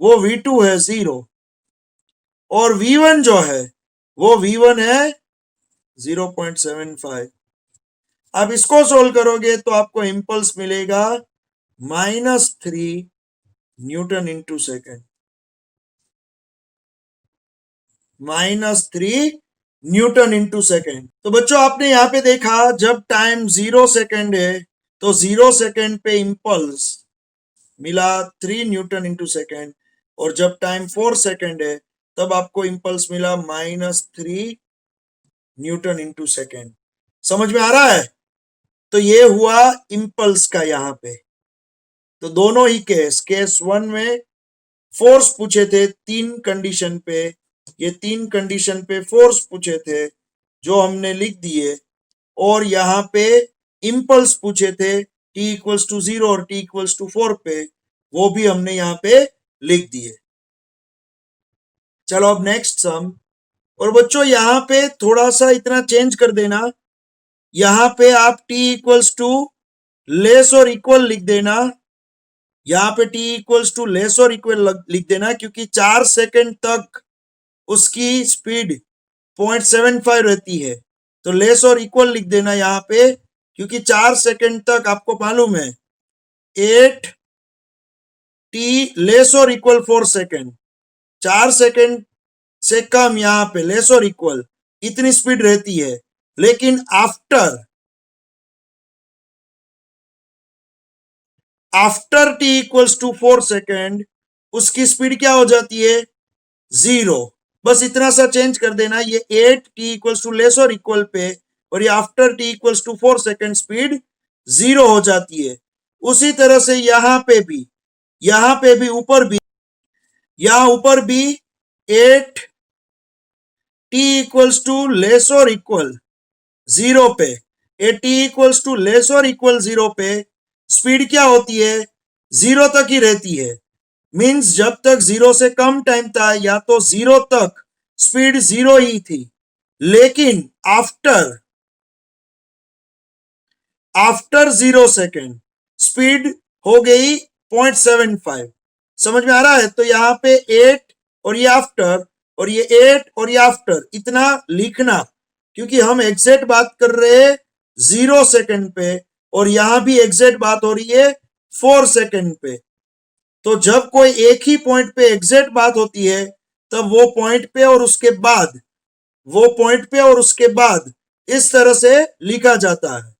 वो V2 है 0, और V1 जो है वो V1 है 0.75। अब इसको सोल्व करोगे तो आपको इंपल्स मिलेगा -3 Newton into second, -3 Newton into second. तो बच्चों आपने यहां पे देखा जब टाइम 0 सेकेंड है तो 0 सेकेंड पे इंपल्स मिला 3 न्यूटन इंटू सेकेंड, और जब टाइम 4 सेकेंड है तब आपको इंपल्स मिला -3 न्यूटन इंटू सेकेंड। समझ में आ रहा है? तो ये हुआ इंपल्स का यहां पे। तो दोनों ही केस 1 में फोर्स पूछे थे 3 कंडीशन पे, ये 3 कंडीशन पे फोर्स पूछे थे जो हमने लिख दिए, और यहाँ पे इंपल्स पूछे थे t इक्वल्स टू 0 और t इक्वल्स टू 4 पे, वो भी हमने यहाँ पे लिख दिए। चलो अब नेक्स्ट सम। और बच्चों यहाँ पे थोड़ा सा इतना चेंज कर देना, यहाँ पे आप t इक्वल्स टू लेस और इक्वल लिख देना, यहाँ पे t इक्वल्स टू लेस और इक्वल लिख देना, क्योंकि 4 सेकेंड तक उसकी स्पीड 0.75 रहती है। तो लेस और इक्वल लिख देना यहाँ पे, क्योंकि 4 सेकेंड तक आपको मालूम है 8 t लेस और इक्वल 4 सेकेंड, 4 सेकेंड से कम यहाँ पे लेस और इक्वल इतनी स्पीड रहती है। लेकिन after t equals to 4 second उसकी स्पीड क्या हो जाती है? 0। बस इतना सा चेंज कर देना, ये 8 t इक्वल्स टू लेस और इक्वल पे, और ये after t equals to 4 second speed 0 हो जाती है। उसी तरह से यहाँ पे भी ऊपर भी, यहाँ ऊपर भी 8 t इक्वल्स टू लेस और इक्वल 0 पे, 8 t इक्वल्स टू लेस और इक्वल 0 पे स्पीड क्या होती है? 0 तक ही रहती है। मींस जब तक 0 से कम टाइम था या तो 0 तक स्पीड 0 ही थी, लेकिन आफ्टर 0 सेकेंड स्पीड हो गई 0.75, समझ में आ रहा है? तो यहाँ पे 8 और ये आफ्टर और ये 8 और ये आफ्टर इतना लिखना, क्योंकि हम एग्जैक्ट बात कर रहे हैं 0 सेकंड पे और यहां भी एग्जैक्ट बात हो रही है 4 सेकंड पे। तो जब कोई एक ही पॉइंट पे एग्जैक्ट बात होती है तब वो पॉइंट पे और उसके बाद, वो पॉइंट पे और उसके बाद इस तरह से लिखा जाता है।